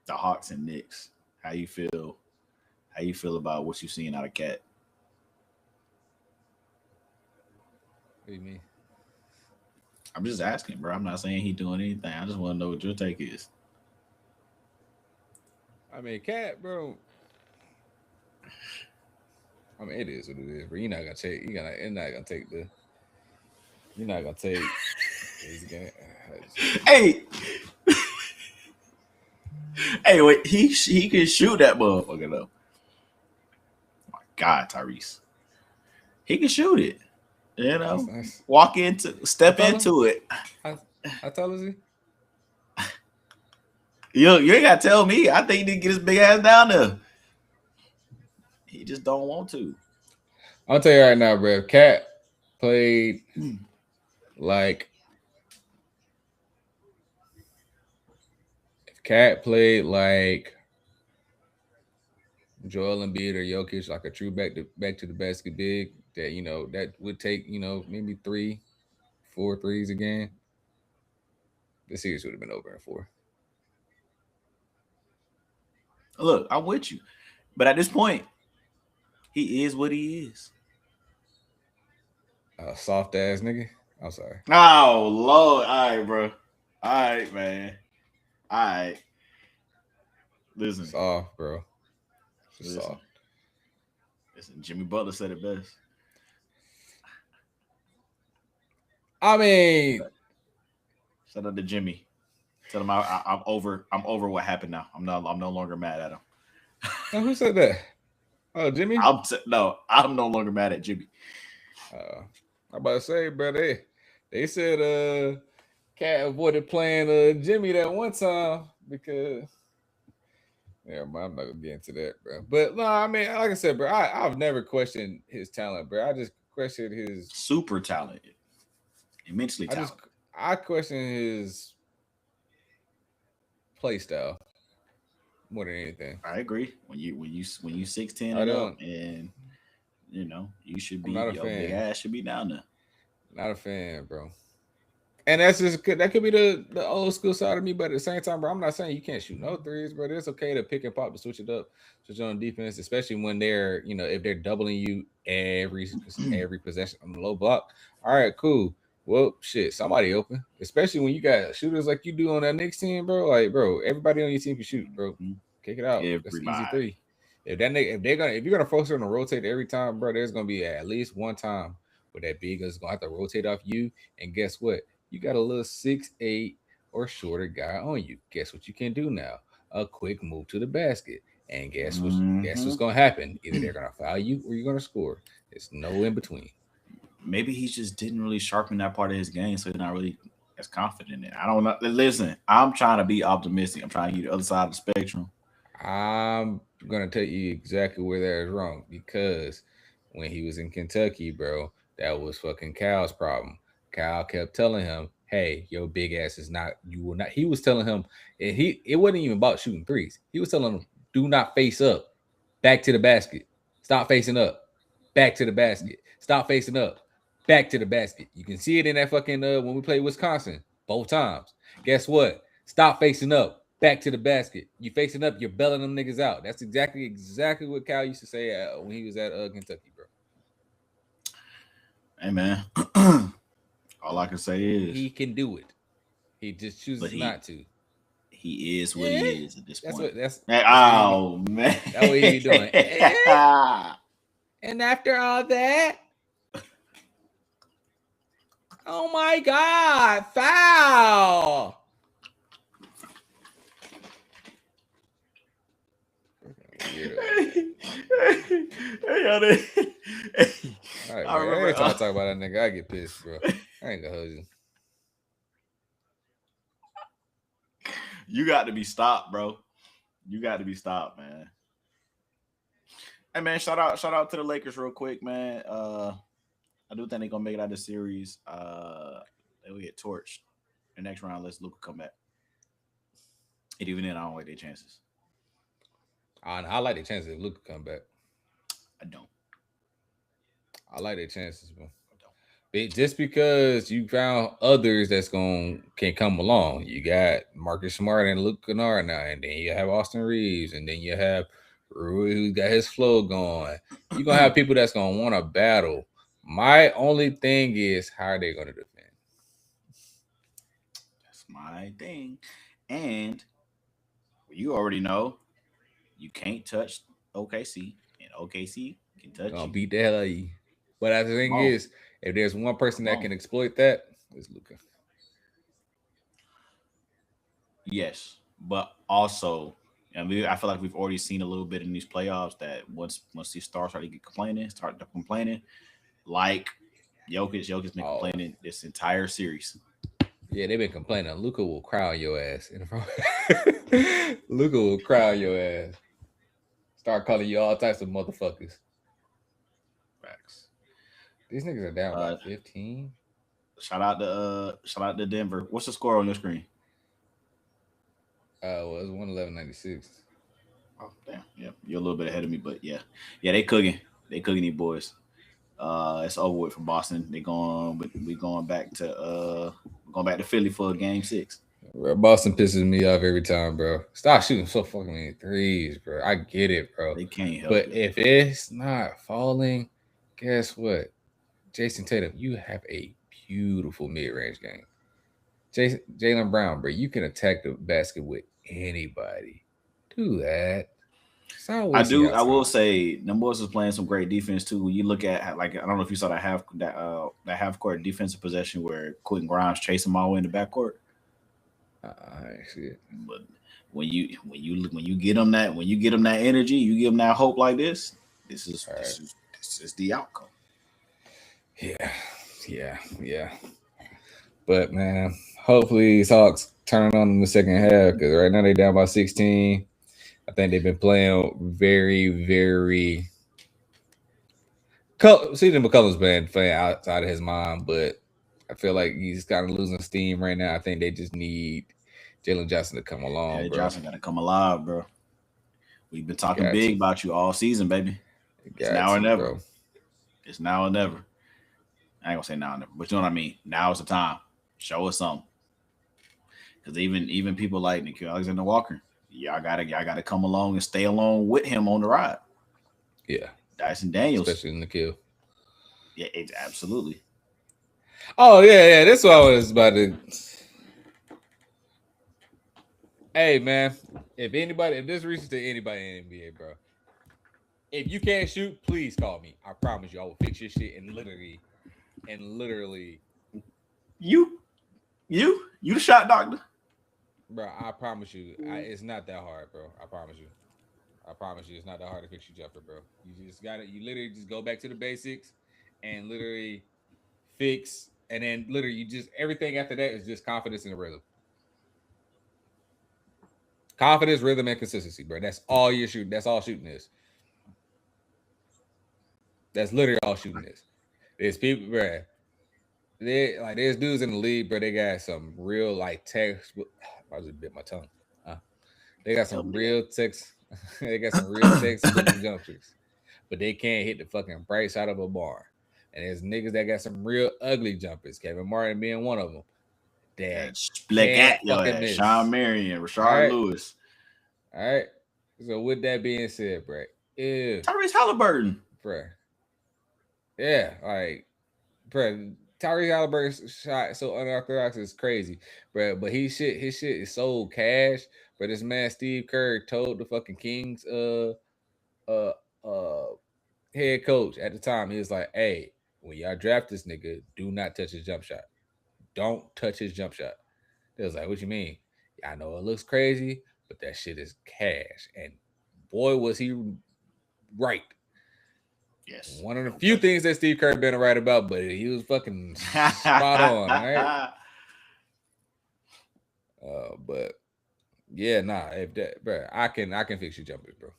the Hawks and Knicks. How you feel about what you've seen out of Cat? What do you mean? I'm just asking, bro. I'm not saying he's doing anything. I just want to know what your take is. I mean, Cat, bro. I mean, it is what it is, bro. You're not gonna take. You're not gonna take. Hey, wait. He can shoot that motherfucker though. Oh my God, Tyrese. He can shoot it. You know, nice. Step into it. How tall is he? You ain't gotta tell me. I think he need to get his big ass down there. He just don't want to. I'll tell you right now, bro. Cat played like Joel Embiid or Jokic, like a true back to the basket big, that that would take maybe 3-4 threes a game. The series would have been over in 4. Look, I'm with you, but at this point, he is what he is. A soft ass nigga. I'm sorry. Oh Lord, all right, bro. All right, man. All right. Listen, soft, bro. Soft. Listen, Jimmy Butler said it best. I mean, shout out to Jimmy. Tell him I'm over. I'm over what happened now. I'm no longer mad at him. Oh, who said that? Oh, Jimmy. I'm no longer mad at Jimmy. I'm about to say, bro. They said Cat avoided playing Jimmy that one time because. Yeah, I'm not gonna get into that, bro. But no, I mean, like I said, bro, I've never questioned his talent, bro. I just questioned his super talented, immensely talented. I question his play style more than anything. I agree. When you 6'10" and up, and you should be your big ass should be down there. Not a fan, bro. And that's just good. That could be the old school side of me, but at the same time, bro, I'm not saying you can't shoot no threes, but it's okay to pick and pop to switch it up, switch on defense, especially when they're, if they're doubling you every possession on the low block. All right, cool. Well, shit, somebody open, especially when you got shooters like you do on that Knicks team, bro. Like, bro, everybody on your team can shoot, bro. Kick it out. That's easy 3. If you're gonna force them to rotate every time, bro, there's gonna be at least one time where that big is gonna have to rotate off you, and guess what? You got a little 6'8" or shorter guy on you. Guess what you can do now? A quick move to the basket. And guess what's gonna happen? Either they're gonna foul you or you're gonna score. There's no in between. Maybe he just didn't really sharpen that part of his game, so he's not really as confident in it. I don't know. Listen, I'm trying to be optimistic. I'm trying to get the other side of the spectrum. I'm gonna tell you exactly where that is wrong, because when he was in Kentucky, bro, that was fucking Cal's problem. Cal kept telling him, "Hey, your big ass is not. You will not." He was telling him, and it wasn't even about shooting threes. He was telling him, "Do not face up, back to the basket. Stop facing up, back to the basket. Stop facing up, back to the basket." You can see it in that fucking when we played Wisconsin both times. Guess what? Stop facing up, back to the basket. You facing up, you're belling them niggas out. That's exactly what Cal used to say when he was at Kentucky, bro. Hey man. All I can say is he can do it. He just chooses not to. He is what he is at this point. That's man. That's what he doing. And after all that, oh my God, foul! All right, bro. Every time I talk about that nigga, I get pissed, bro. I ain't gonna hold you. You got to be stopped, bro. You got to be stopped, man. Hey, man, shout out to the Lakers real quick, man. I do think they're gonna make it out of the series. They will get torched the next round unless Luka come back. And even then, I don't like their chances. I like their chances if Luka come back. I don't. I like their chances, bro. Just because you found others can come along. You got Marcus Smart and Luke Kennard now, and then you have Austin Reeves, and then you have Rui, who's got his flow going. You're gonna have people that's gonna want to battle. My only thing is, how are they gonna defend? That's my thing. And you already know you can't touch OKC, and OKC can touch you. Beat the hell out of you. But the thing is, if there's one person that can exploit that, it's Luka. Yes, but also, I feel like we've already seen a little bit in these playoffs that once these stars start complaining, like Jokic been complaining this entire series. Yeah, they've been complaining. Luka will cry on your ass. Luka will cry on your ass. Start calling you all types of motherfuckers. Facts. These niggas are down by 15. Shout out to Denver. What's the score on your screen? Well, it's 111.96. Oh damn, yeah, you're a little bit ahead of me, but yeah, they cooking these boys. It's over with for Boston. We going back to Philly for game 6. Bro, Boston pisses me off every time, bro. Stop shooting so fucking many threes, bro. I get it, bro. They can't help but it. If it's not falling, guess what? Jason Tatum, you have a beautiful mid-range game. Jaylen Brown, bro, you can attack the basket with anybody. Do that. I will say, them boys was playing some great defense too. When you look at, like, I don't know if you saw that half court defensive possession where Quentin Grimes chased him all the way in the backcourt. I see it. But when you get them that energy, you give them that hope like this. This is the outcome. Yeah. But man, hopefully these Hawks turn on in the second half because right now they down by 16. I think they've been playing very, very. CJ McCollum's been playing outside of his mind, but I feel like he's kind of losing steam right now. I think they just need Jalen Johnson to come along. Yeah, Johnson got to come alive, bro. We've been talking big about you all season, baby. It's now or never. Bro. It's now or never. I ain't gonna say now or never, but you know what I mean. Now is the time. Show us something. Because even people like Nickeil Alexander-Walker, y'all gotta come along and stay along with him on the ride. Yeah. Dyson Daniels. Especially in the kill. Yeah, absolutely. Oh, yeah. That's what I was about to. Hey, man. If this reaches to anybody in the NBA, bro, if you can't shoot, please call me. I promise you, I will fix your shit and literally. You the shot doctor. Bro, I promise you, it's not that hard, bro. I promise you, it's not that hard to fix your jumper, bro. You literally just go back to the basics and literally fix, and then literally you just everything after that is just confidence in the rhythm. Confidence, rhythm, and consistency, bro. That's all you're shooting. That's all shooting is. That's literally all shooting is. There's people, bro. There's dudes in the league, bro. They got some real text. I just bit my tongue. They got some real text. They got some real text jumpers, but they can't hit the fucking bright side of a bar. And there's niggas that got some real ugly jumpers. Kevin Martin being one of them. That can't fucking miss. Sean Marion, Rashard Lewis. All right. So with that being said, bro, Tyrese Halliburton, bro. Yeah, bro. Tyrese Halliburton's shot so unorthodox is crazy, bro. But his shit is so cash. But this man Steve Kerr told the fucking Kings head coach at the time, he was like, "Hey, when y'all draft this nigga, do not touch his jump shot. Don't touch his jump shot." They was like, "What you mean?" I know it looks crazy, but that shit is cash. And boy, was he right. Yes. One of the few things that Steve Kerr been right about, but he was fucking spot on, right? But yeah, if that, bro, I can fix your jumpers, bro.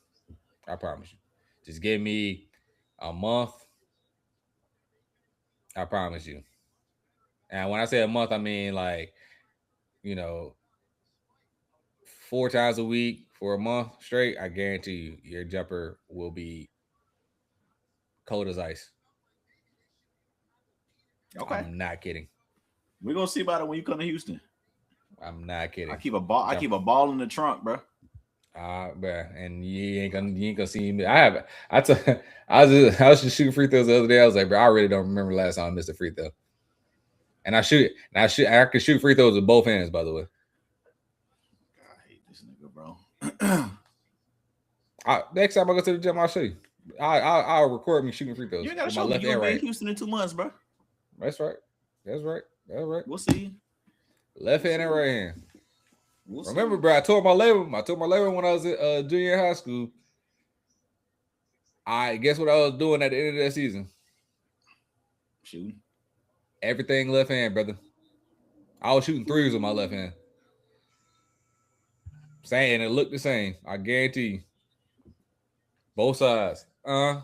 I promise you. Just give me a month. I promise you. And when I say a month, I mean 4 times a week for a month straight. I guarantee you, your jumper will be cold as ice. Okay. I'm not kidding. We're gonna see about it when you come to Houston. I'm not kidding. I keep a ball in the trunk, bro. Bro, and you ain't gonna see me. I was just shooting free throws the other day. I was like, bro, I really don't remember the last time I missed a free throw. And I can shoot free throws with both hands, by the way. I hate this nigga, bro. Next time I go to the gym, I'll show you. I'll record me shooting free throws. You gotta show me. You'll be in Houston in 2 months, bro. That's right. We'll see. Left hand and right hand. Remember, bro, I tore my label when I was at junior high school. I guess what I was doing at the end of that season? Shooting. Everything left hand, brother. I was shooting threes with my left hand. Saying it looked the same. I guarantee you. Both sides. Hey.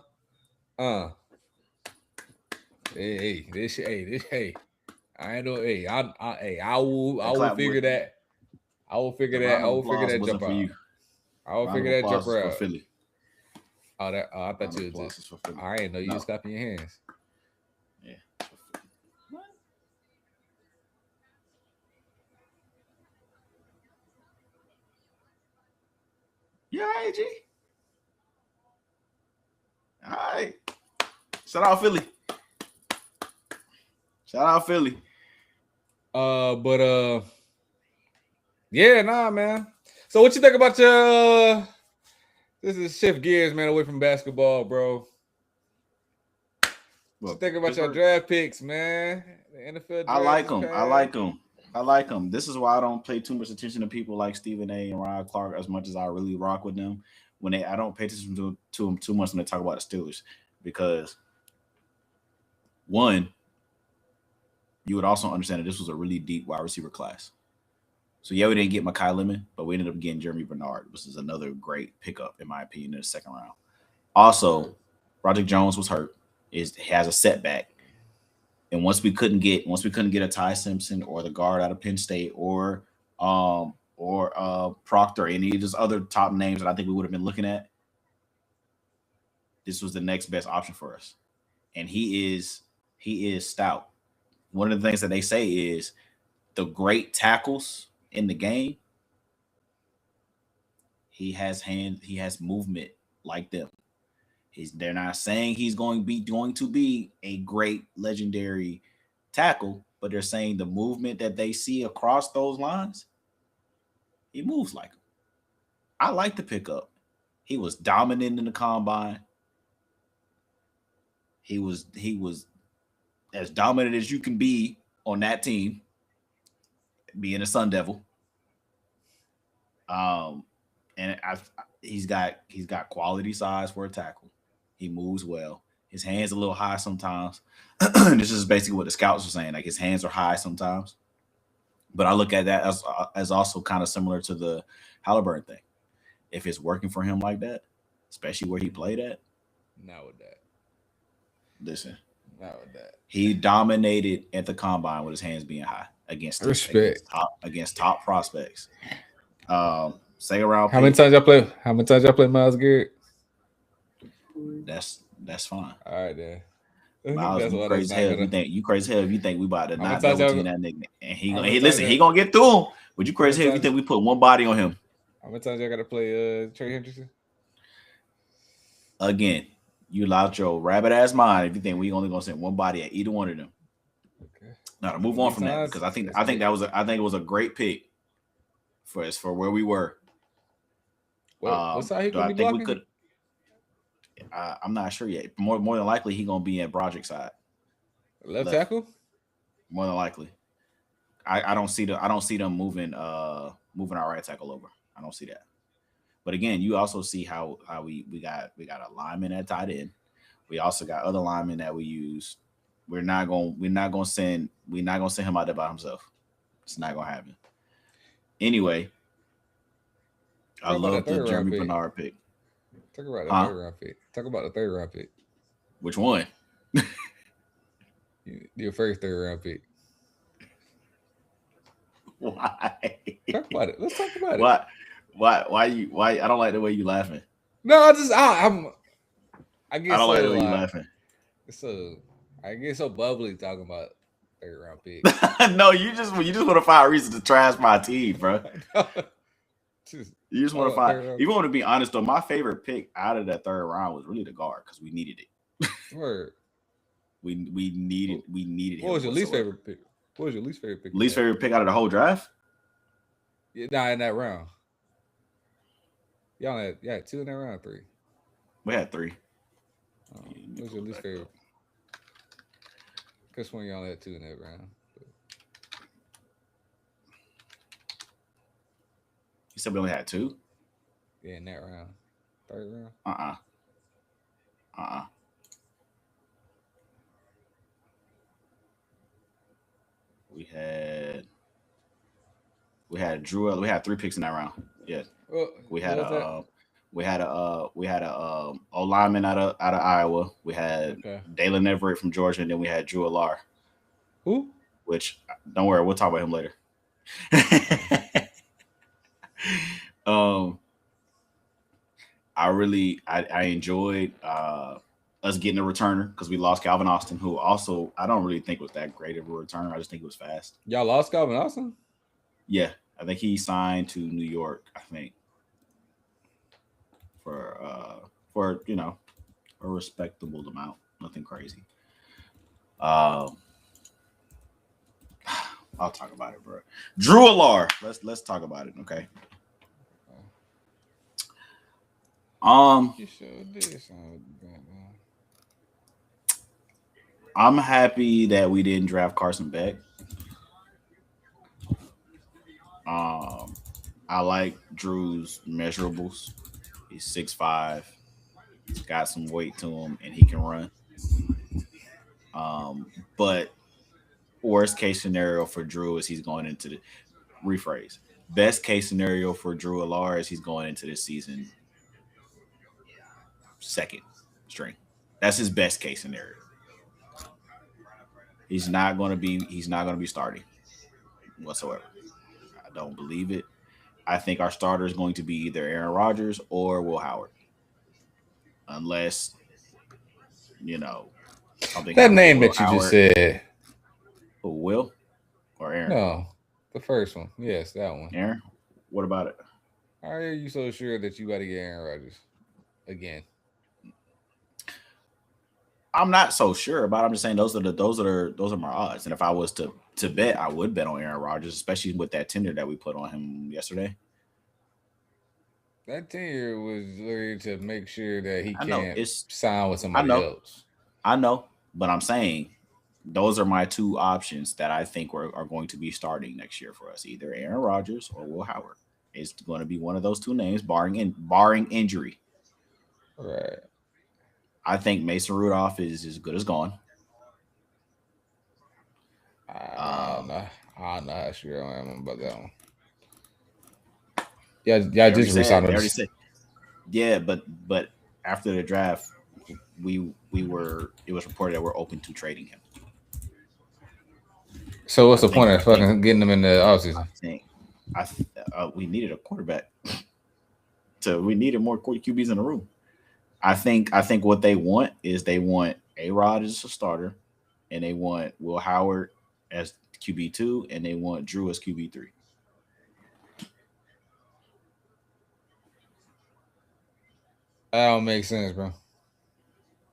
I ain't know. Hey, I will figure that. I will figure that jump out. I will figure that jumper out. Philly. I thought you was just. I ain't know you was clapping your hands. Yeah. Yeah, AG. All right. Shout out Philly. Yeah, nah, man. So what you think about your? This is shift gears, man, away from basketball, bro. What you think about your draft picks, man? The NFL draft. I like them. This is why I don't pay too much attention to people like Stephen A. and Ryan Clark as much as I really rock with them. I don't pay attention to them too much when they talk about the Steelers, because one, you would also understand that this was a really deep wide receiver class. So yeah, we didn't get Mekhi Lemon, but we ended up getting Jeremy Bernard, which is another great pickup in my opinion in the second round. Also, Roderick Jones was hurt. Has a setback. And once we couldn't get a Ty Simpson or the guard out of Penn State or Proctor, any of those other top names that I think we would have been looking at, this was the next best option for us. And he is stout. One of the things that they say is the great tackles in the game, he has movement like them. They're not saying he's going to be a great legendary tackle, but they're saying the movement that they see across those lines, he moves like him. I like the pickup. He was dominant in the combine. He was as dominant as you can be on that team, being a Sun Devil. And he's got quality size for a tackle. He moves well. His hands a little high sometimes. This is basically what the scouts are saying. Like, his hands are high sometimes. But I look at that as also kind of similar to the Halliburton thing. If it's working for him like that, especially where he played at. Not with that. Listen. Not with that. He dominated at the combine with his hands being high against top prospects. Second round. How many times y'all play Myles Garrett? That's fine. All right, then. Miles, you crazy hell if you think we about to not double team that nigga. And he gonna get through him. But you crazy hell if you think we put one body on him. How many times y'all gotta play Trey Hendrickson? Again, you lost your rabbit ass mind if you think we only gonna send one body at either one of them. Okay. Now to move on from that, because I think it was a great pick for where we were. What side he gonna be blocking? I'm not sure yet. More than likely, he gonna be at Broderick's side. Left tackle. More than likely, I don't see them moving our right tackle over. I don't see that. But again, you also see how we got a lineman at tight end. We also got other linemen that we use. We're not gonna send him out there by himself. It's not gonna happen. Anyway, I love the Jeremy Bernard pick. Talk about the third round pick. Talk about the third round pick. Which one? Your first third round pick. Why? Talk about it. Let's talk about it. Why? I don't like the way you laughing. No, I don't like the way you laughing. So I get so bubbly talking about third round pick. No, you just want to find a reason to trash my team, bro. You just want to find. Even want to be honest though, my favorite pick out of that third round was really the guard because we needed it. Word. We needed him. What was your least favorite pick? What was your least favorite pick? Least favorite pick out of the whole draft? Yeah, in that round. Y'all had two in that round, three. We had three. What was your least favorite? Guess when y'all had two in that round. You said we only had two? Yeah, in that round. Third round? We had Drew. We had 3 picks in that round. Yeah. We had a O lineman out of Iowa. We had Dalen Everett from Georgia, and then we had Drew Alar. Who? Which don't worry, we'll talk about him later. I enjoyed us getting a returner because we lost Calvin Austin, who also I don't really think was that great of a returner. I just think it was fast. Y'all lost Calvin Austin? Yeah, I think he signed to New York. I think for a respectable amount, nothing crazy. I'll talk about it, bro. Drew Alar. Let's talk about it, okay? I'm happy that we didn't draft Carson Beck. I like Drew's measurables. He's 6'5". He's got some weight to him, and he can run. But worst case scenario for Drew is he's going into the rephrase. Best case scenario for Drew Alar is he's going into this season second string. That's his best case scenario. He's not going to be starting whatsoever. I don't believe it. I think our starter is going to be either Aaron Rodgers or Will Howard, unless something. That name that you just said. Who, Will or Aaron? No, the first one. Yes, that one. Aaron. What about it? How are you so sure that you got to get Aaron Rodgers again? I'm not so sure about it. I'm just saying those are my odds. And if I was to bet, I would bet on Aaron Rodgers, especially with that tender that we put on him yesterday. That tenure was literally to make sure that he can't sign with somebody else. I know, but I'm saying those are my 2 options that I think are going to be starting next year for us. Either Aaron Rodgers or Will Howard. It's going to be one of those 2 names, barring injury. Right. I think Mason Rudolph is as good as gone. I don't know how sure I am about that one. Yeah, just resigned him. Yeah, but after the draft, it was reported that we're open to trading him. So what's the point of fucking getting him in the offseason? We needed a quarterback. So we needed more QBs in the room. I think what they want is they want A-Rod as a starter, and they want Will Howard as QB2, and they want Drew as QB3. That don't make sense, bro.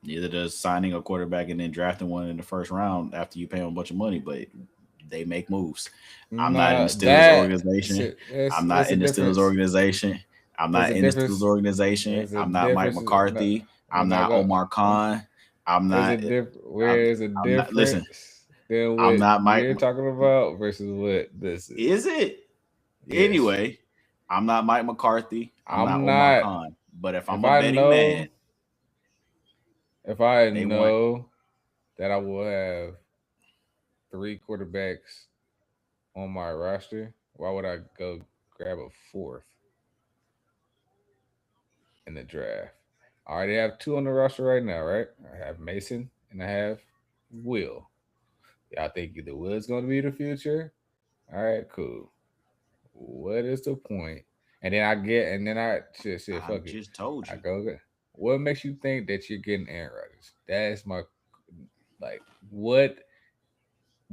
Neither does signing a quarterback and then drafting one in the first round after you pay them a bunch of money, but they make moves. I'm not in the Steelers organization. I'm not in the Steelers organization. I'm not in the Steelers organization. I'm not Mike McCarthy. I'm not Omar Khan. I'm not. Where is the difference? Listen, I'm not Mike. You're talking about versus what this is. Is it? Yes. Anyway, I'm not Mike McCarthy. I'm not Omar Khan. But if I'm a betting man, if I know that I will have 3 quarterbacks on my roster, why would I go grab a 4th in the draft? I already have 2 on the roster right now, right? I have Mason and I have Will. Y'all think either Will's going to be the future? All right, cool. What is the point? And then I fuck it. Just told you. I go, what makes you think that you're getting Aaron Rodgers? That's my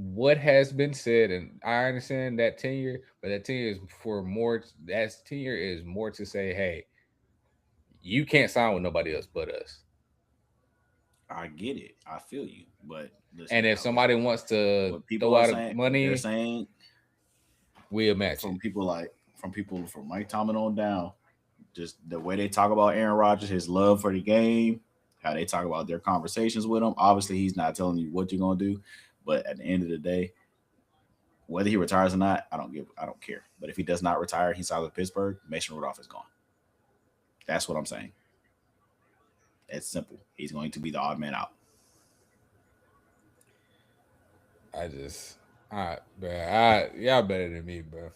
what has been said, and I understand that tenure, but that tenure is for more. That tenure is more to say, hey, you can't sign with nobody else but us. I get it. I feel you, but listen, and if somebody wants to throw out money, they're saying we'll match from Mike Tomlin on down. Just the way they talk about Aaron Rodgers, his love for the game, how they talk about their conversations with him. Obviously, he's not telling you what you're gonna do, but at the end of the day, whether he retires or not, I don't care. But if he does not retire, he's out of Pittsburgh. Mason Rudolph is gone. That's what I'm saying. It's simple. He's going to be the odd man out. All right, bro. Y'all better than me, bro.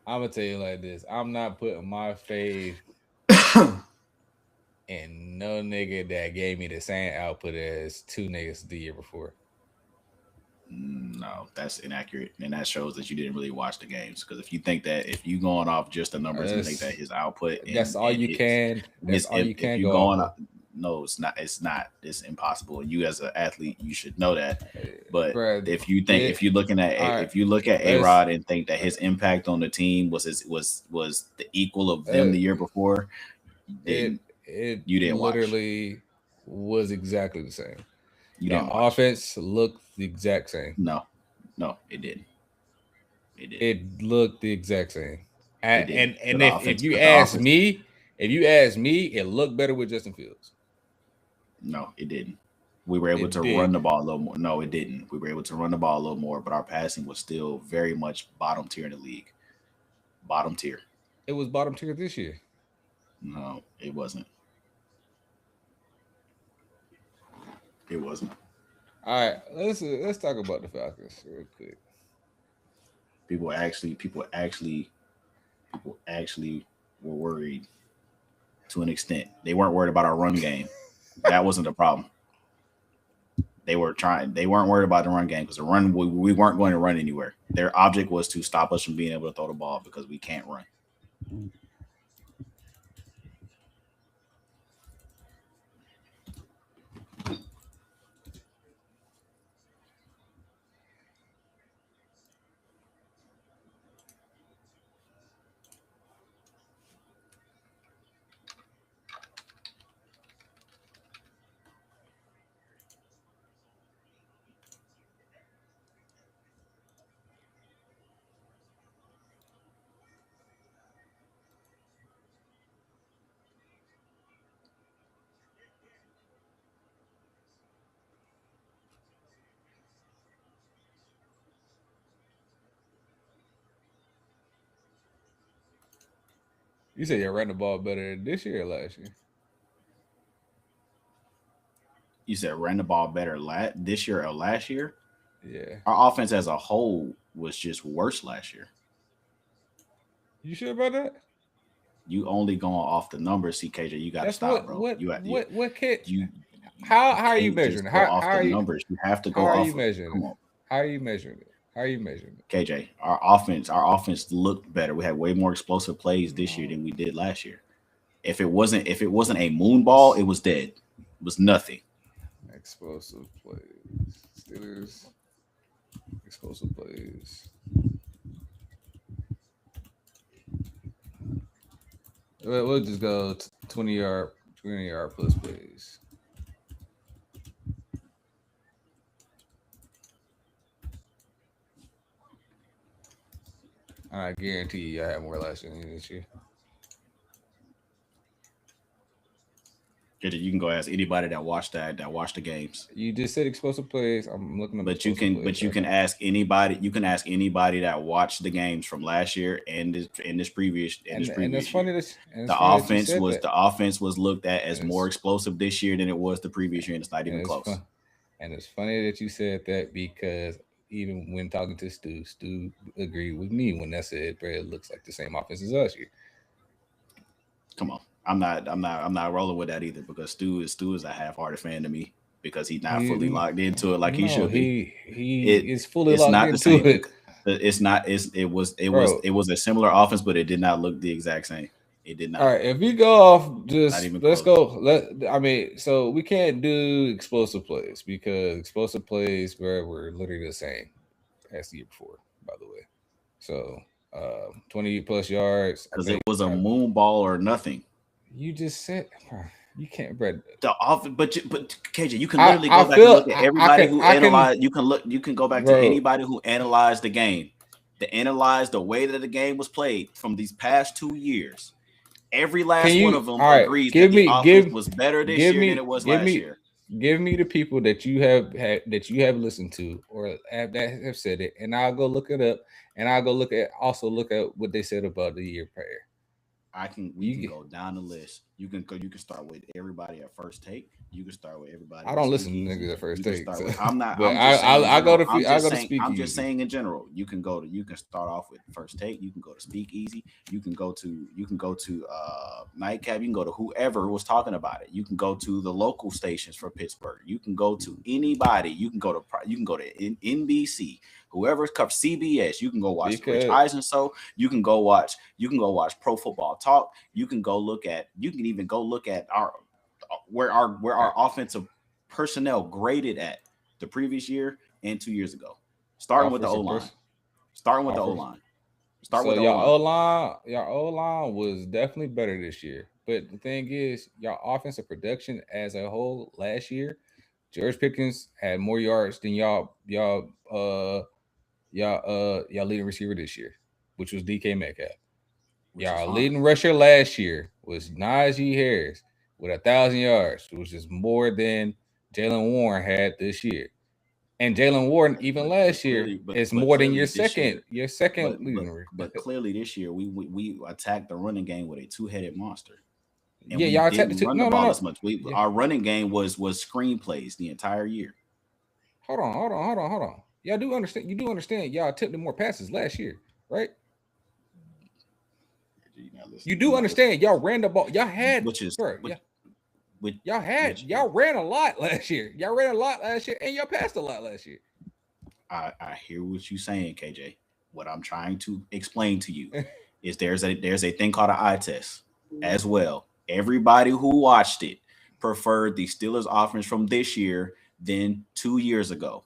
I'm gonna tell you like this. I'm not putting my faith in no nigga that gave me the same output as two niggas the year before. No, that's inaccurate, and that shows that you didn't really watch the games. Because if you think that, if you going off just the numbers and think that his output that's all you can. That's all you can if you go going off. No, it's not. It's not. It's impossible. You as an athlete, you should know that. But Bruh, if you think, if you looking at, if you look at A-Rod and think that his impact on the team was the equal of them the year before, then you didn't literally was exactly the same. You the didn't watch. Offense looked the exact same. No, it didn't. It looked the exact same. And if you ask me, it looked better with Justin Fields. No, it didn't. We were able to run the ball a little more. No, it didn't. We were able to run the ball a little more, but our passing was still very much bottom tier in the league. Bottom tier. It was bottom tier this year. No, it wasn't. It wasn't. All right, let's talk about the Falcons real quick. People actually were worried to an extent. They weren't worried about our run game. That wasn't the problem. They weren't worried about the run game because the run we weren't going to run anywhere. Their object was to stop us from being able to throw the ball because we can't run. You said you ran the ball better this year or last year? You said ran the ball better this year or last year? Yeah. Our offense as a whole was just worse last year. You sure about that? You only going off the numbers, CKJ. You got to stop, bro. What can you? How are you measuring? How are you numbers? You have to go off. How are you measuring? Come on. How are you measuring it? How are you measuring it? KJ, our offense looked better. We had way more explosive plays this year than we did last year. If it wasn't a moon ball, it was dead. It was nothing. Explosive plays. Steelers. Explosive plays. We'll just go 20-yard plus plays. I guarantee you I have more last year than this year. You can go ask anybody that watched the games. You just said explosive plays. I'm looking at. But you can ask anybody. You can ask anybody that watched the games from last year and this previous and that's year. Funny the offense was looked at as more explosive this year than it was the previous year, and it's not even close. And it's funny that you said that because even when talking to Stu agreed with me when I said, "Bro, it looks like the same offense as us here." Come on. I'm not rolling with that either because Stu is a half-hearted fan to me because he's not fully locked into it like he should be. He is fully locked into it. It's not. It was a similar offense, but it did not look the exact same. It did not. All right, if we go off, let's go. So we can't do explosive plays because explosive plays were literally the same as the year before. By the way, so 20 plus yards because it was a moon ball or nothing. You just said you can't, Brett. But KJ, you can literally go back and look at everybody who analyzed. You can go back to anybody who analyzed the game, to analyze the way that the game was played from these past 2 years. Every last one of them agrees that the offense was better this year than it was last year. Give me the people that you have listened to or that have said it, and I'll go look it up, and I'll go look at what they said about the year prior. We can go down the list. You can start with everybody at First Take. You can start with everybody. I don't listen to niggas at First Take. So. I'm not. But I go to Speakeasy. I'm just saying in general. You can start off with First Take. You can go to Speakeasy. You can go to Nightcap. You can go to whoever was talking about it. You can go to the local stations for Pittsburgh. You can go to anybody. You can go to NBC. Whoever's covered CBS, you can go watch Rich Eisen. So you can go watch Pro Football Talk. You can even go look at where our offensive personnel graded at the previous year and 2 years ago. Starting with the O-line. Starting with the O-line. Your O-line was definitely better this year. But the thing is, your offensive production as a whole last year, George Pickens had more yards than y'all leading receiver this year, which was DK Metcalf. Y'all leading rusher last year was Najee Harris with 1,000 yards, which is more than Jaylen Warren had this year. And Jaylen Warren, even last year, is more than your second leading. But clearly this year, we attacked the running game with a two-headed monster. And y'all didn't run the ball as much. Our running game was screenplays the entire year. Hold on. Y'all do understand? You do understand? Y'all attempted more passes last year, right? You do understand? Y'all ran the ball. Y'all had y'all ran a lot last year. Y'all ran a lot last year, and y'all passed a lot last year. I hear what you're saying, KJ. What I'm trying to explain to you is there's a thing called an eye test as well. Everybody who watched it preferred the Steelers offense from this year than 2 years ago.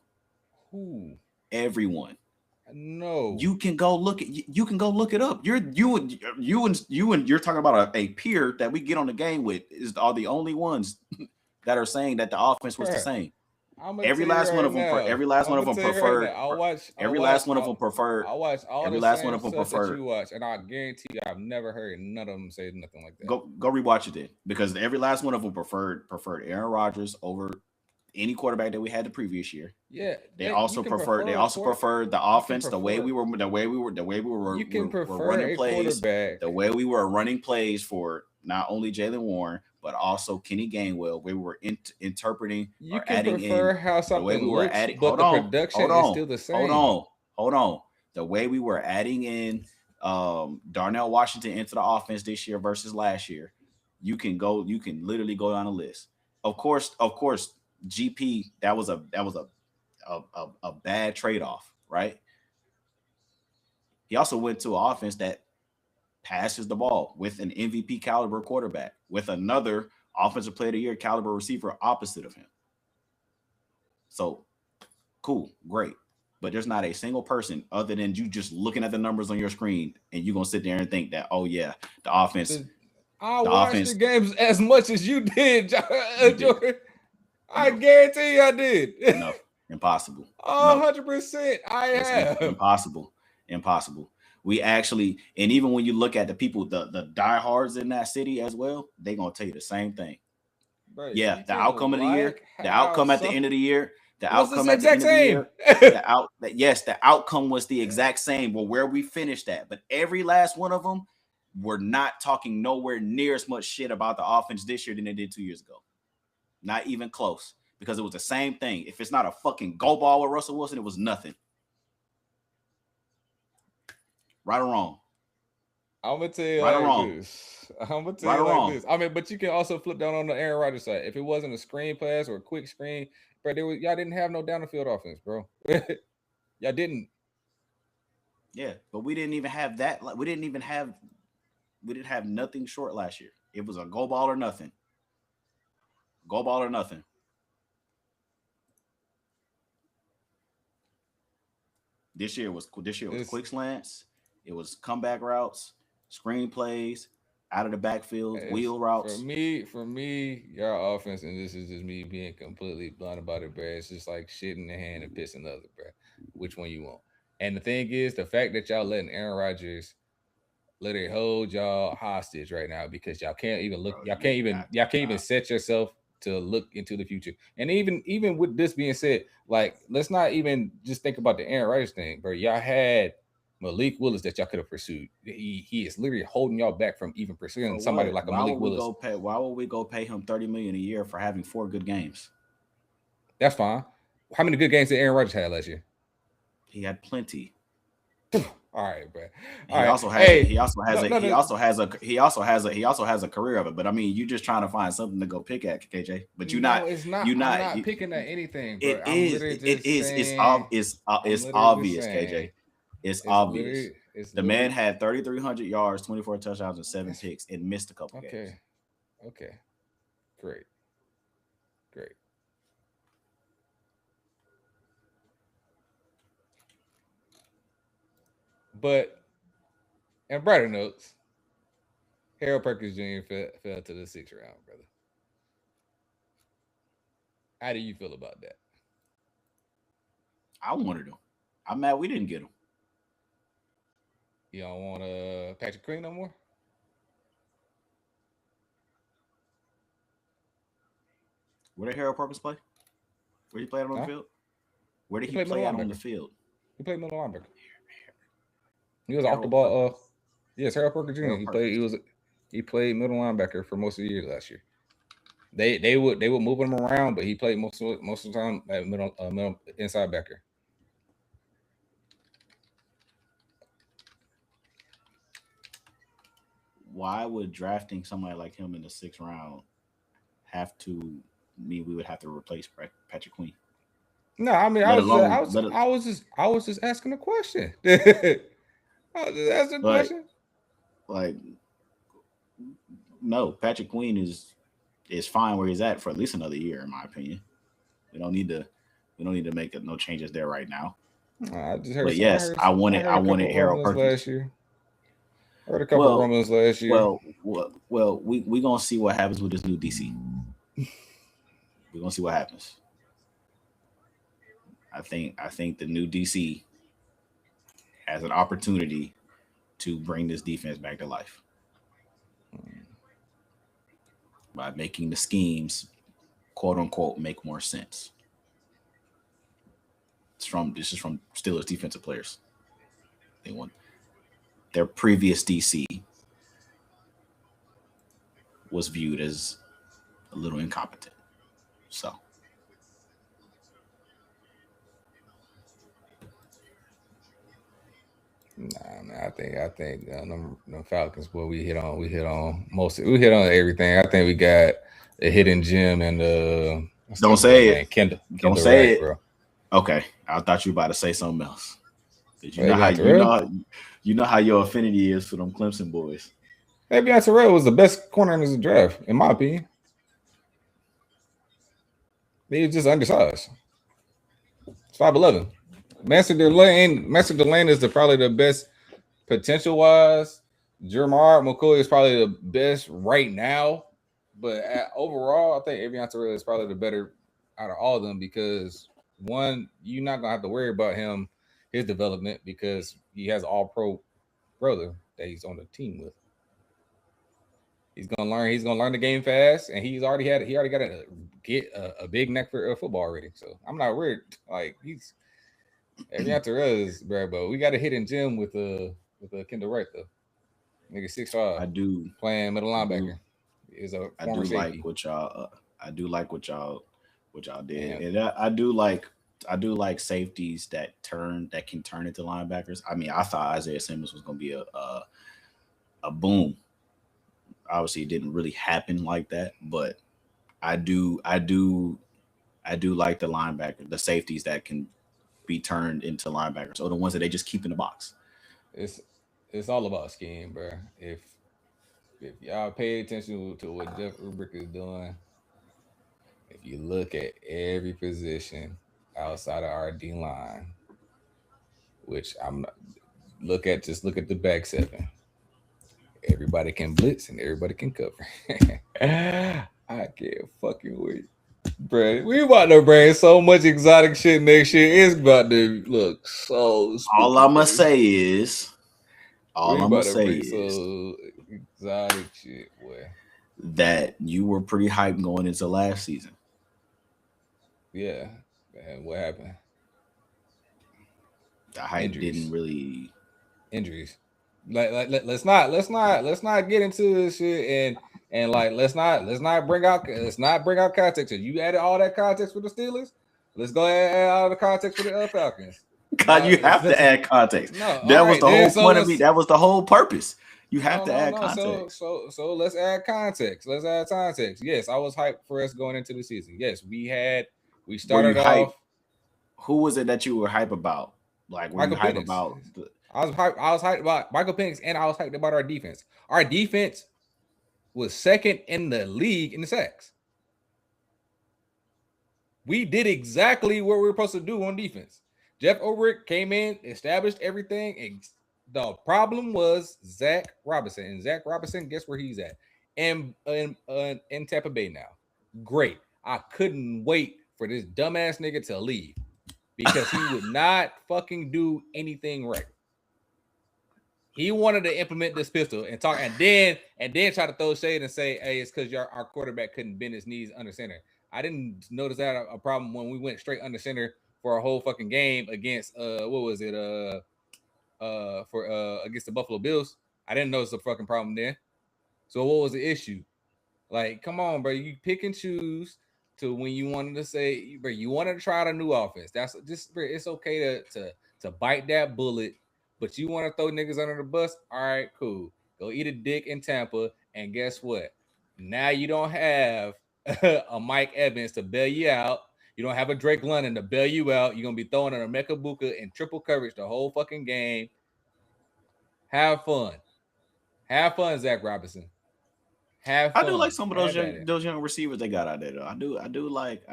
Who? Everyone. No. You can go look it up. You're talking about a peer that we get on the game with are the only ones that are saying that the offense was the same. Every last one of them preferred. Every last one of them preferred. I watch all every last one of them preferred. You watch, and I guarantee you, I've never heard none of them say nothing like that. Go rewatch it then, because every last one of them preferred Aaron Rodgers over any quarterback that we had the previous year. Yeah, they also preferred the offense, the way we were running plays, the way we were running plays for not only Jaylen Warren but also Kenny Gainwell. We were interpreting or adding in how something the way we were adding. But the production is still the same. Hold on. The way we were adding in Darnell Washington into the offense this year versus last year, you can literally go down a list. Of course. GP, that was a bad trade-off, right? He also went to an offense that passes the ball with an MVP caliber quarterback, with another offensive player of the year caliber receiver opposite of him. So cool, great. But there's not a single person other than you just looking at the numbers on your screen and you're gonna sit there and think that, oh yeah, the offense. I watched the games as much as you did, Jordan. I guarantee you I did. No, impossible. 100%. I have. Impossible. We actually, and even when you look at the people, the diehards in that city as well, they're gonna tell you the same thing. Bro, yeah, the outcome of the year, the outcome at the end of the year, the outcome at the end of the year, the outcome was the exact same. Well, where we finished at, but every last one of them were not talking nowhere near as much shit about the offense this year than they did 2 years ago. Not even close, because it was the same thing. If it's not a fucking go ball with Russell Wilson, it was nothing. Right or wrong? I'm gonna tell you this. I mean, but you can also flip down on the Aaron Rodgers side. If it wasn't a screen pass or a quick screen, bro, y'all didn't have no down the field offense, bro. Y'all didn't. Yeah, but we didn't even have that. We didn't have nothing short last year. It was a go ball or nothing. Go ball or nothing. This year was quick slants. It was comeback routes, screen plays, out of the backfield, wheel routes. For me, your offense, and this is just me being completely blunt about it, bro. It's just like shit in the hand and piss in the other, bro. Which one you want? And the thing is, the fact that y'all letting Aaron Rodgers literally hold y'all hostage right now, because y'all can't even look, y'all can't even set yourself to look into the future. And even with this being said, like, let's not even just think about the Aaron Rodgers thing, bro. Y'all had Malik Willis that y'all could have pursued. He is literally holding y'all back from even pursuing somebody like a Malik Willis. Why would we go pay him $30 million a year for having 4 good games? That's fine. How many good games did Aaron Rodgers have last year? He had plenty. All right, bro. He also has a career of it. But I mean, you're just trying to find something to go pick at, KJ. But you're not. It's not. You're not. I'm not picking at anything. Bro. It is. It's obvious, KJ. It's obvious. The man had 3,300 yards, 24 touchdowns, and 7 picks, and missed a couple games. Okay. Great. But in brighter notes, Harold Perkins Jr. fell to the 6th round, brother. How do you feel about that? I wanted him. I'm mad we didn't get him. You don't want Patrick Queen no more? Where did Harold Perkins play? Where did he play on the field? Where did he play out on the field? He played middle linebacker. He was off the ball. Yes, Harold Perkins Jr. He played middle linebacker for most of the year last year. They would move him around, but he played most of the time at middle inside backer. Why would drafting somebody like him in the 6th round have to mean we would have to replace Patrick Queen? No, I mean I was just asking a question. I was just asking a question. Like, no, Patrick Queen is fine where he's at for at least another year, in my opinion. We don't need to make no changes there right now. I wanted Harold Perkins last year. I heard a couple of rumors last year. Well, we gonna see what happens with this new DC. We're gonna see what happens. I think the new DC has an opportunity to bring this defense back to life by making the schemes, quote unquote, make more sense. This is from Steelers defensive players. They want their previous DC was viewed as a little incompetent. So nah, man, I think them Falcons, boy, we hit on everything. I think we got a hidden gem and don't say it. Kendall don't say Wright, it, bro. Okay, I thought you were about to say something else. You know how your affinity is for them Clemson boys. Fabian Terrell was the best corner in this draft, in my opinion. He was just undersized. It's 5'11". Master Delane is probably the best potential wise. Jermar McCoy is probably the best right now, but overall, I think Avion Terrell is probably the better out of all of them because one, you're not gonna have to worry about his development because he has an all-pro brother that he's on the team with. He's gonna learn the game fast, and he already got a big neck for football already. So I'm not worried. Like Avion Terrell is bad, but we got a hidden gem with Kendall Wright though. Nigga 6'5". I do playing middle linebacker. I do like what y'all did, and I do like safeties that can turn into linebackers. I mean, I thought Isaiah Simmons was going to be a boom. Obviously, it didn't really happen like that, but I do like the linebacker, the safeties that can be turned into linebackers, or the ones that they just keep in the box. It's all about scheme, bro. If y'all pay attention to what Jeff Ulbrich is doing, if you look at every position outside of our D line, which look at the back seven. Everybody can blitz and everybody can cover. I can't fucking wait. Bro, we about to bring so much exotic shit next year. It's about to look so spooky. All I'm gonna say is so exotic shit, boy. That you were pretty hyped going into last season. Yeah. And what happened? The hype didn't really Injuries. Let's not get into this shit and like let's not bring out context. You added all that context for the Steelers. Let's go ahead and add all the context for the Falcons. God, you have to add context. No, that was the whole point of me. That was the whole purpose. You have to add context. So let's add context. Let's add context. Yes, I was hyped for us going into the season. Yes, we started off. Who was it that you were hype about? Like, were you hype about? I was hyped about Michael Penix, and I was hyped about our defense. Our defense was second in the league in the sacks. We did exactly what we were supposed to do on defense. Jeff Ulbrich came in, established everything, and the problem was Zach Robinson. And Zach Robinson, guess where he's at? In Tampa Bay now. Great. I couldn't wait for this dumbass nigga to leave because he would not fucking do anything right. He wanted to implement this pistol and talk, and then try to throw shade and say, "Hey, it's because our quarterback couldn't bend his knees under center." I didn't notice that a problem when we went straight under center for a whole fucking game against what was it against the Buffalo Bills. I didn't notice a fucking problem there. So what was the issue? Like, come on, bro. You pick and choose to when you wanted to say, bro, you wanted to try out a new offense. That's just, bro, it's okay to bite that bullet. But you want to throw niggas under the bus? All right, cool. Go eat a dick in Tampa. And guess what? Now you don't have a Mike Evans to bail you out. You don't have a Drake London to bail you out. You're going to be throwing an Emeka Buka in triple coverage the whole fucking game. Have fun. Have fun, Zach Robinson. Have fun. I do like some of those young receivers they got out there, though. I do like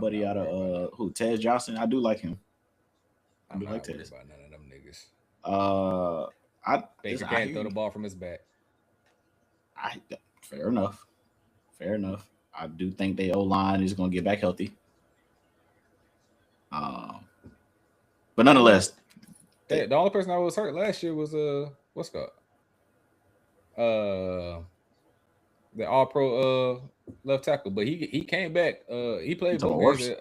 buddy out of Ted Johnson. I do like him. I'm not worried about none of them niggas. Baker can't throw the ball from his back. Fair enough. I do think the O-line is going to get back healthy. But nonetheless, the only person I was hurt last year was what's called the All-Pro left tackle, but he came back. He played both games.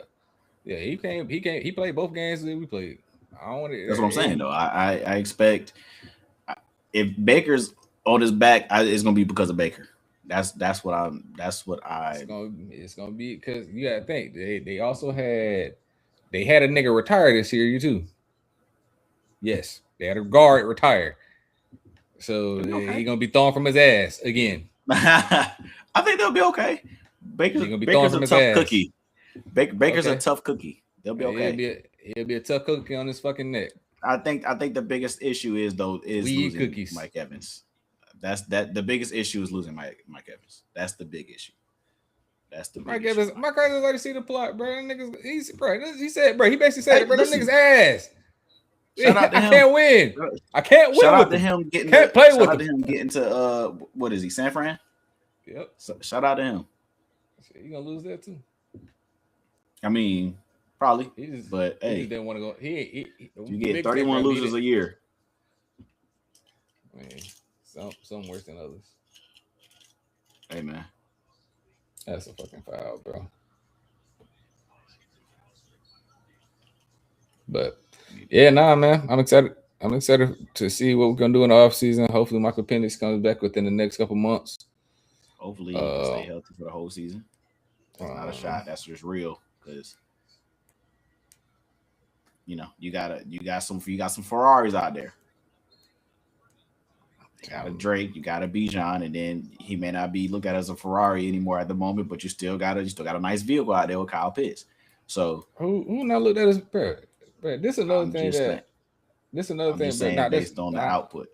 Yeah, he played both games that we played. That's what I'm saying, though. I expect if Baker's on his back, it's gonna be because of Baker. It's gonna be because you gotta think they also had a nigga retire this year too. Yes, they had a guard retire, so he's gonna be thrown from his ass again. I think they'll be okay. Baker's a tough cookie. Baker's a tough cookie. They'll be okay. He'll be a tough cookie on his fucking neck. I think the biggest issue is losing cookies. Mike Evans. The biggest issue is losing Mike Evans. That's the big issue. That's the Mike Evans. Mike Evans already see the plot, bro. Niggas, he basically said, bro, that nigga's ass. Shout out to him. I can't win. I can't win. Shout out to him getting. Can't play with him. Shout out to him getting to what is he? San Fran. Yep. So, shout out to him. You gonna lose that too? I mean, probably. He just didn't want to go. You get 31 losers a year. Man, some worse than others. Hey man, that's a fucking foul, bro. But yeah, man. I'm excited. To see what we're gonna do in the offseason. Hopefully, Michael Penix comes back within the next couple months. Hopefully, he can stay healthy for the whole season. That's not a shot. That's just real. Because you got some Ferraris out there. You got a Drake, you got a Bijan, and then he may not be looked at as a Ferrari anymore at the moment, but you still got a nice vehicle out there with Kyle Pitts. So who not looked at as bro? This is another thing that. This is another thing, but not based on the output.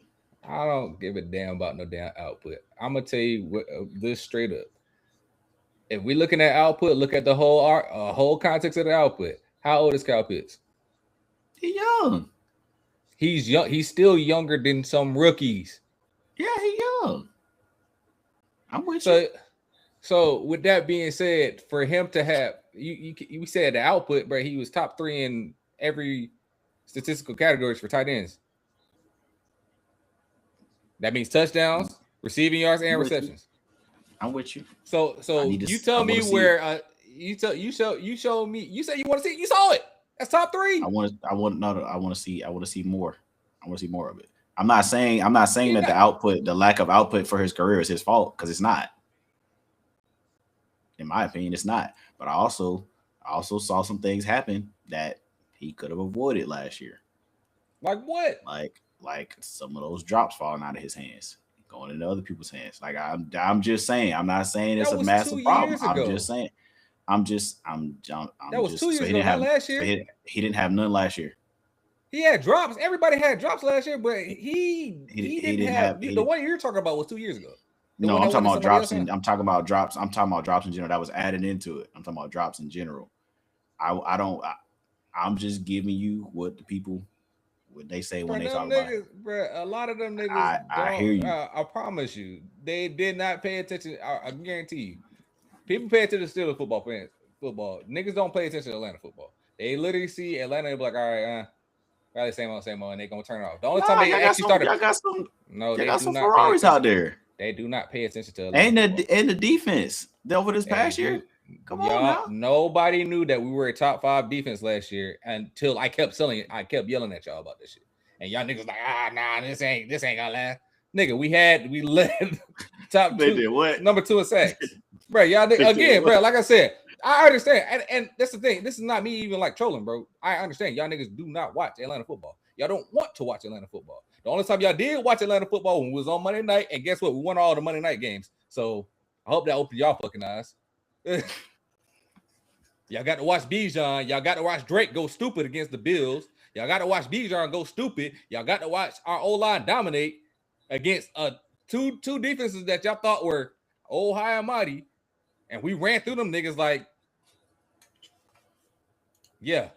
I don't give a damn about no damn output. I'm gonna tell you this straight up. If we're looking at output, look at the whole context of the output. How old is Kyle Pitts? He's young. He's young. He's still younger than some rookies. Yeah, he's young. I'm with you. So with that being said, for him to have you said the output, but he was top 3 in every statistical categories for tight ends. That means touchdowns, receiving yards, and receptions. I'm with you. So you tell me where you showed me. You said you want to see it. You saw it. That's top 3. I want to see more. I want to see more of it. I'm not saying that the lack of output for his career is his fault, because it's not. In my opinion, it's not. But I also saw some things happen that he could have avoided last year. Like what? Like some of those drops falling out of his hands, going into other people's hands. Like I'm just saying. I'm not saying it's a massive problem. I'm just saying. That was 2 years ago, not last year. He didn't have none last year. He had drops. Everybody had drops last year, but he didn't have the one you're talking about was 2 years ago. No, I'm talking about drops. I'm talking about drops. I'm talking about drops in general. That was added into it. I'm talking about drops in general. I'm just giving you what they say when they talk about it. Bro, a lot of them niggas. I hear you. I promise you, they did not pay attention. I guarantee you, people pay attention to Steelers football fans. Football niggas don't pay attention to Atlanta football. They literally see Atlanta and be like, all right, probably same old, and they gonna turn it off. The only time they actually started, y'all got some Ferraris out there. They do not pay attention to Atlanta. And the defense over this past year. Come on now. Nobody knew that we were a top 5 defense last year until I kept yelling at y'all about this shit. And y'all niggas like, nah, this ain't gonna last. Nigga, we led top 2, number 2 in sacks. Bro, y'all again, bro, like I said, I understand. And that's the thing. This is not me even like trolling, bro. I understand y'all niggas do not watch Atlanta football. Y'all don't want to watch Atlanta football. The only time y'all did watch Atlanta football when we was on Monday night, and guess what? We won all the Monday night games. So I hope that opened y'all fucking eyes. Y'all got to watch Bijan. Y'all got to watch Drake go stupid against the Bills. Y'all got to watch Bijan go stupid. Y'all got to watch our O-line dominate against two defenses that y'all thought were old, high, and mighty. And we ran through them niggas like, yeah.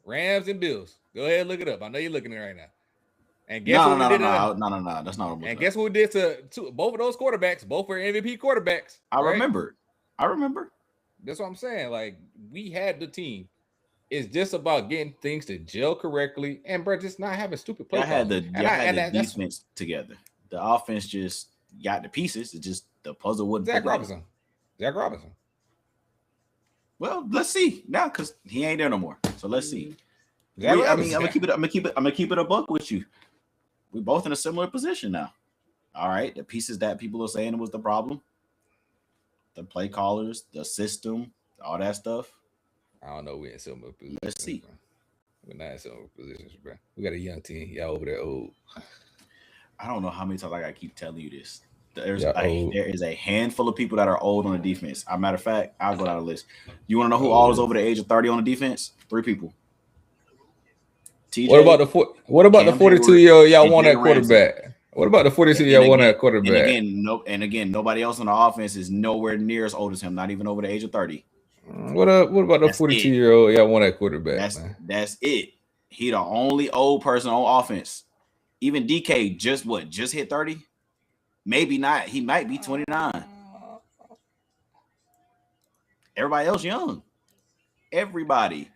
Rams and Bills. Go ahead and look it up. I know you're looking at it right now. And guess what we did? No. That's not. And guess what we did to both of those quarterbacks? Both were MVP quarterbacks. I remember. That's what I'm saying. Like, we had the team. It's just about getting things to gel correctly, and bro, just not having stupid play. I had the defense together. The offense just got the pieces. It's just the puzzle wouldn't. Zach Robinson. Well, let's see now because he ain't there no more. So let's see. I'm gonna keep it a buck with you. We're both in a similar position now. All right, the pieces that people are saying was the problem, the play callers, the system, all that stuff. I don't know. We're in similar positions. Let's see. Bro. We're not in similar positions, bro. We got a young team. Y'all over there old. I don't know how many times I gotta keep telling you this. There is a handful of people that are old on the defense. As a matter of fact, I'll go down the list. You want to know who all is over the age of 30 on the defense? 3 people. TJ, what about the 42-year-old y'all want at quarterback? What about the 42-year-old want at quarterback? And again, nobody else on the offense is nowhere near as old as him. Not even over the age of 30. What about the 42-year-old y'all want at quarterback? That's it. He the only old person on offense. Even DK just hit 30. Maybe not. He might be 29. Everybody else young. Everybody.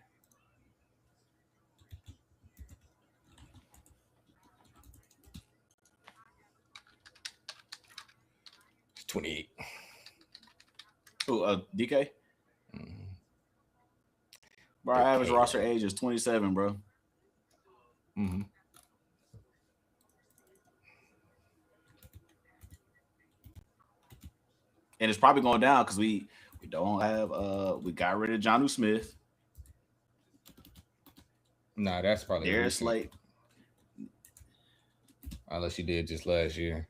It's 28. Oh, DK? Mm-hmm. Bro, our average roster age is 27, bro. Mm-hmm. And it's probably going down because we don't have we got rid of Jonnu Smith. Nah, that's probably Darius Slate. Unless you did just last year.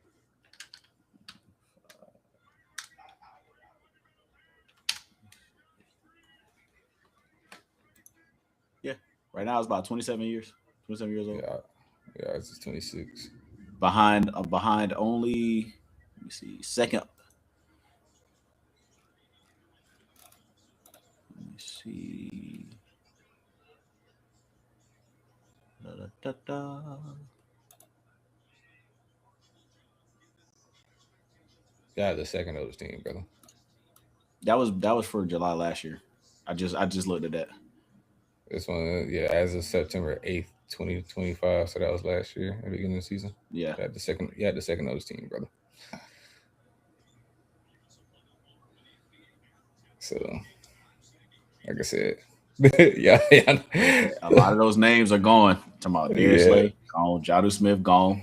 Yeah. Right now it's about 27 years. 27 years old. Yeah, it's just 26. Behind only, let me see, second. Let me see. Yeah, the second oldest team, brother. That was for July last year. I just looked at that. This one, yeah, as of September 8th, 2025. So that was last year at the beginning of the season. Yeah. You had the second oldest team, brother. So, like I said, Yeah. A lot of those names are gone. Talking about Darius Slay, gone. Jadu Smith, gone.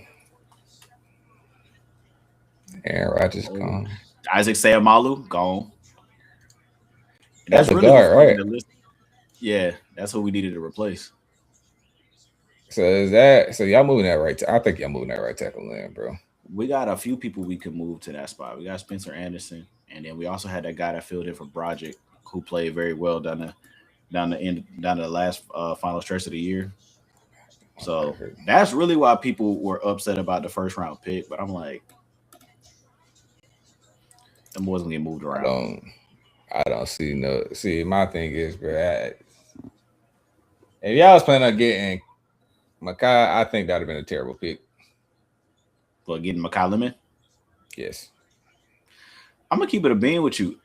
Aaron Rodgers, gone. Isaac Seumalo, gone. And that's really guard, right? The list. Yeah, that's who we needed to replace. So is that so? Y'all moving that right? I think y'all moving that right tackle in, bro. We got a few people we could move to that spot. We got Spencer Anderson, and then we also had that guy that filled in for Broderick, who played very well down the last final stretch of the year. So that's really why people were upset about the first round pick. But I'm like, them boys gonna get moved around. I don't see no. See, my thing is, bro, if y'all was planning on getting Makai, I think that'd have been a terrible pick. But getting Makai Lemon? Yes. I'm gonna keep it a bean with you.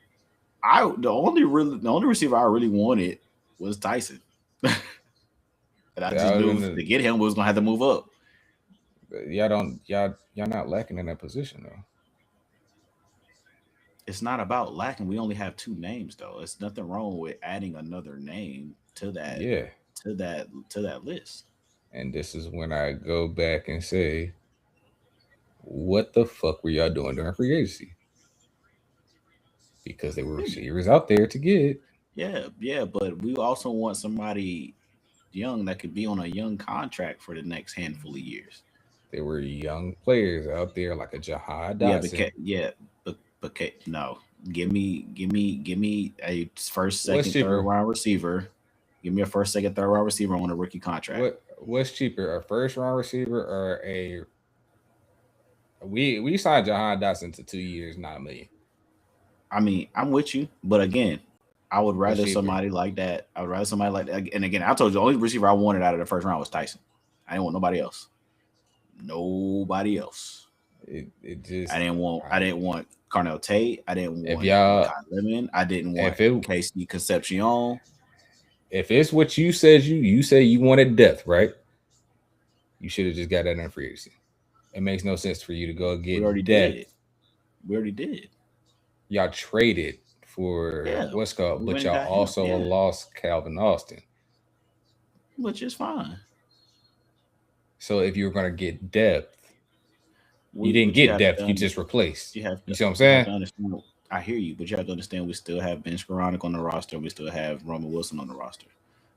The only receiver I really wanted was Tyson. And I just knew to get him we was gonna have to move up. But y'all not lacking in that position though. It's not about lacking. We only have two names though. It's nothing wrong with adding another name to that. Yeah. To that list. And this is when I go back and say, what the fuck were y'all doing during free agency? Because there were receivers out there to get. Yeah, but we also want somebody young that could be on a young contract for the next handful of years. There were young players out there like a Jahan Dotson. But no. Give me a first, second, third round receiver. Give me a first, second, third round receiver on a rookie contract. What's cheaper, a first round receiver or a? We signed Jahan Dotson to 2 years, $9 million. I mean, I'm with you, but again, I would rather somebody like that. I would rather somebody like that. And again, I told you the only receiver I wanted out of the first round was Tyson. I didn't want nobody else. Nobody else. It just I didn't want Carnell Tate. I didn't want Makai Lemon. I didn't want Casey Concepcion. If it's what you said you say you wanted depth, right? You should have just got that in free agency. It makes no sense for you to go get depth. We already did. Y'all traded for what's called, but y'all also lost Calvin Austin. Which is fine. So if you were gonna get depth, you didn't get depth, you just replaced. You see what I'm saying? I hear you, but you have to understand we still have Ben Skoranek on the roster. We still have Roman Wilson on the roster.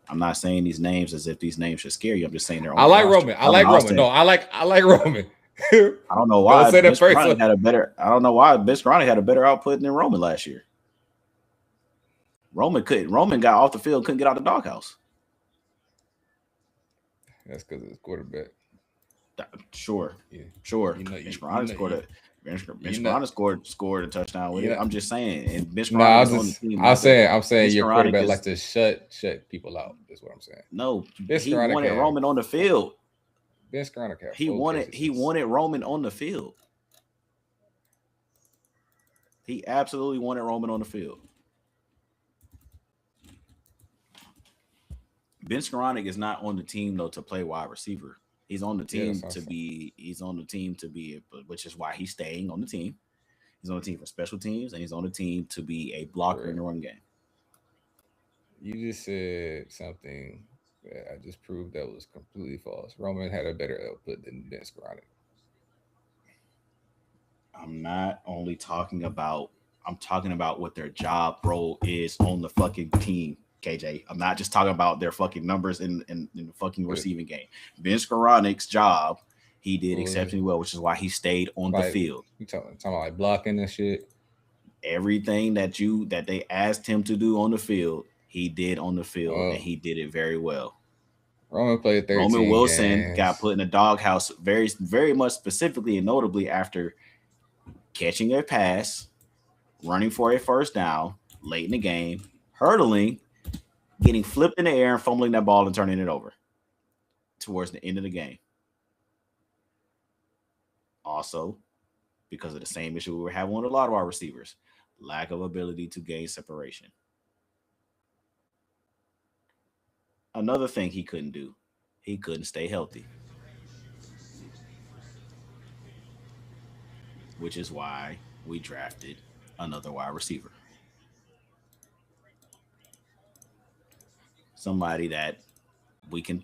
I'm not saying these names as if these names should scare you. I'm just saying they're on the roster. Roman. I like Roman. No, I like Roman. I don't know why Ben Skoranek had a better. I don't know why Ben Skoranek had a better output than Roman last year. Roman got off the field, couldn't get out the doghouse. That's because of his quarterback. Sure. Ben Skoranek scored a touchdown with it. I'm just saying. And Ben Skoranek is on the team. I'm saying your quarterback likes to shut people out. Is what I'm saying. No, he wanted Roman on the field. Ben Skoranek had he wanted Roman on the field. He absolutely wanted Roman on the field. Ben Skoranek is not on the team though to play wide receiver. He's on the team to be, which is why he's staying on the team. He's on the team for special teams, and he's on the team to be a blocker in the run game. You just said something that I just proved that was completely false. Roman had a better output than Ben Skoranek. I'm talking about what their job role is on the fucking team. KJ, I'm not just talking about their fucking numbers in the fucking receiving game. Ben Skoranek's job, he did exceptionally well, which is why he stayed on the field. You talking about like blocking and shit? Everything that they asked him to do on the field, he did on the field, and he did it very well. Roman played 13 Roman Wilson games. got put in a doghouse very, very much specifically and notably after catching a pass, running for a first down late in the game, hurdling, getting flipped in the air and fumbling that ball and turning it over towards the end of the game. Also, because of the same issue we were having with a lot of our receivers, lack of ability to gain separation. Another thing he couldn't do, he couldn't stay healthy. Which is why we drafted another wide receiver. somebody that we can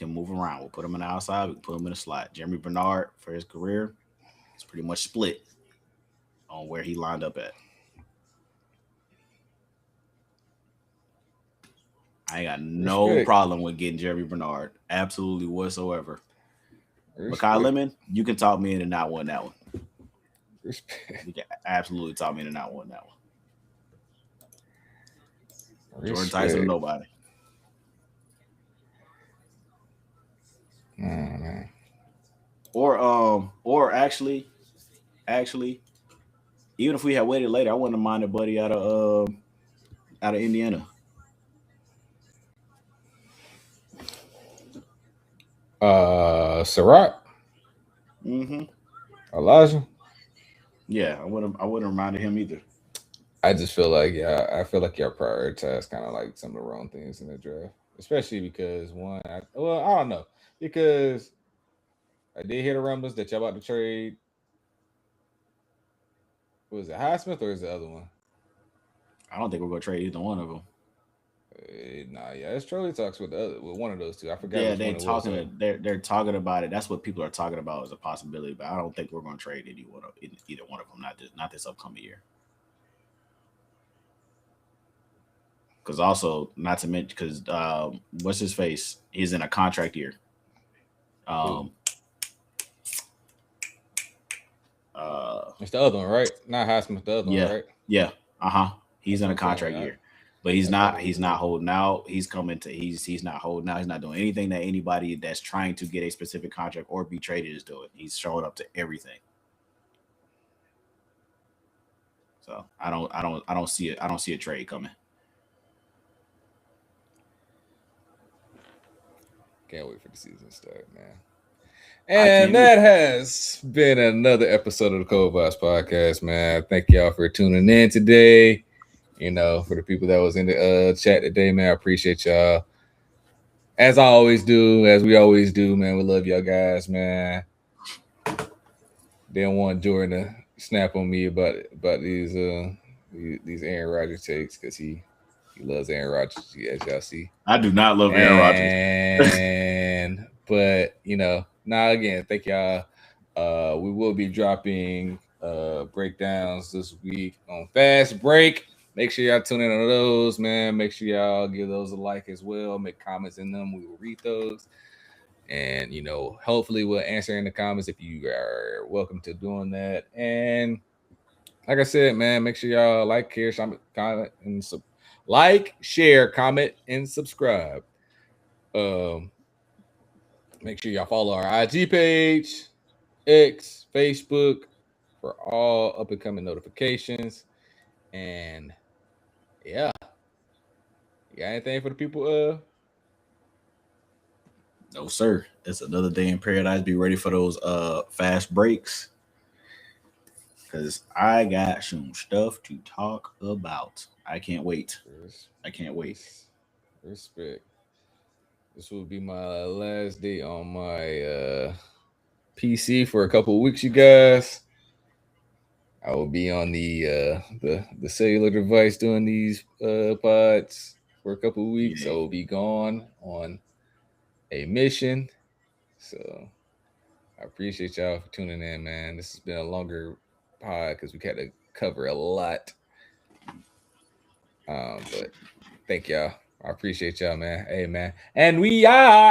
move around. We'll put him on the outside. We can put him in a slot. Jeremy Bernard for his career, it's pretty much split on where he lined up at. I ain't got no problem with getting Jeremy Bernard, absolutely whatsoever. Makai Lemon, you can talk me into not wanting that one. You can absolutely talk me into not wanting that one. Jordan Tyson, nobody. Man. Or actually, even if we had waited later, I wouldn't have minded Buddy out of Indiana. Surratt. Elijah. Yeah, I wouldn't have reminded him either. I just feel like y'all prioritize kind of like some of the wrong things in the draft, especially because I don't know, because I did hear the rumblings that y'all about to trade. Was it Highsmith or is the other one? I don't think we're gonna trade either one of them. It's Trolley talks with one of those two. I forgot. Yeah, they're talking about it. That's what people are talking about as a possibility. But I don't think we're going to trade either one of them. Not this upcoming year. Because also, not to mention, because what's his face? He's in a contract year. It's the other one, right? Not Highsmith, the other one, right? Yeah. He's in a contract year. But he's not holding out. He's not holding out. He's not doing anything that anybody that's trying to get a specific contract or be traded is doing. He's showing up to everything. So I don't see it. I don't see a trade coming. Can't wait for the season to start, man. And that has been another episode of the Kova Vybez podcast, man. Thank y'all for tuning in today. For the people that was in the chat today, man, I appreciate y'all. As we always do, man. We love y'all guys, man. Didn't want Jordan to snap on me about these Aaron Rodgers takes because he loves Aaron Rodgers, as y'all see. I do not love Aaron Rodgers. But again, thank y'all. We will be dropping breakdowns this week on Fast Break. Make sure y'all tune in on those, man. Make sure y'all give those a like as well. Make comments in them. We will read those. And, hopefully we'll answer in the comments if you are welcome to doing that. And like I said, man, make sure y'all like, share, comment, and subscribe. Make sure y'all follow our IG page, X, Facebook for all up and coming notifications. And yeah. You got anything for the people? No, sir. It's another day in paradise. Be ready for those fast breaks. Because I got some stuff to talk about. I can't wait. Respect. This will be my last day on my PC for a couple of weeks, you guys. I will be on the cellular device doing these pods for a couple of weeks. Yeah. I will be gone on a mission. So I appreciate y'all for tuning in, man. This has been a longer pod because we had to cover a lot. But thank y'all. I appreciate y'all, man. Hey, man. And we are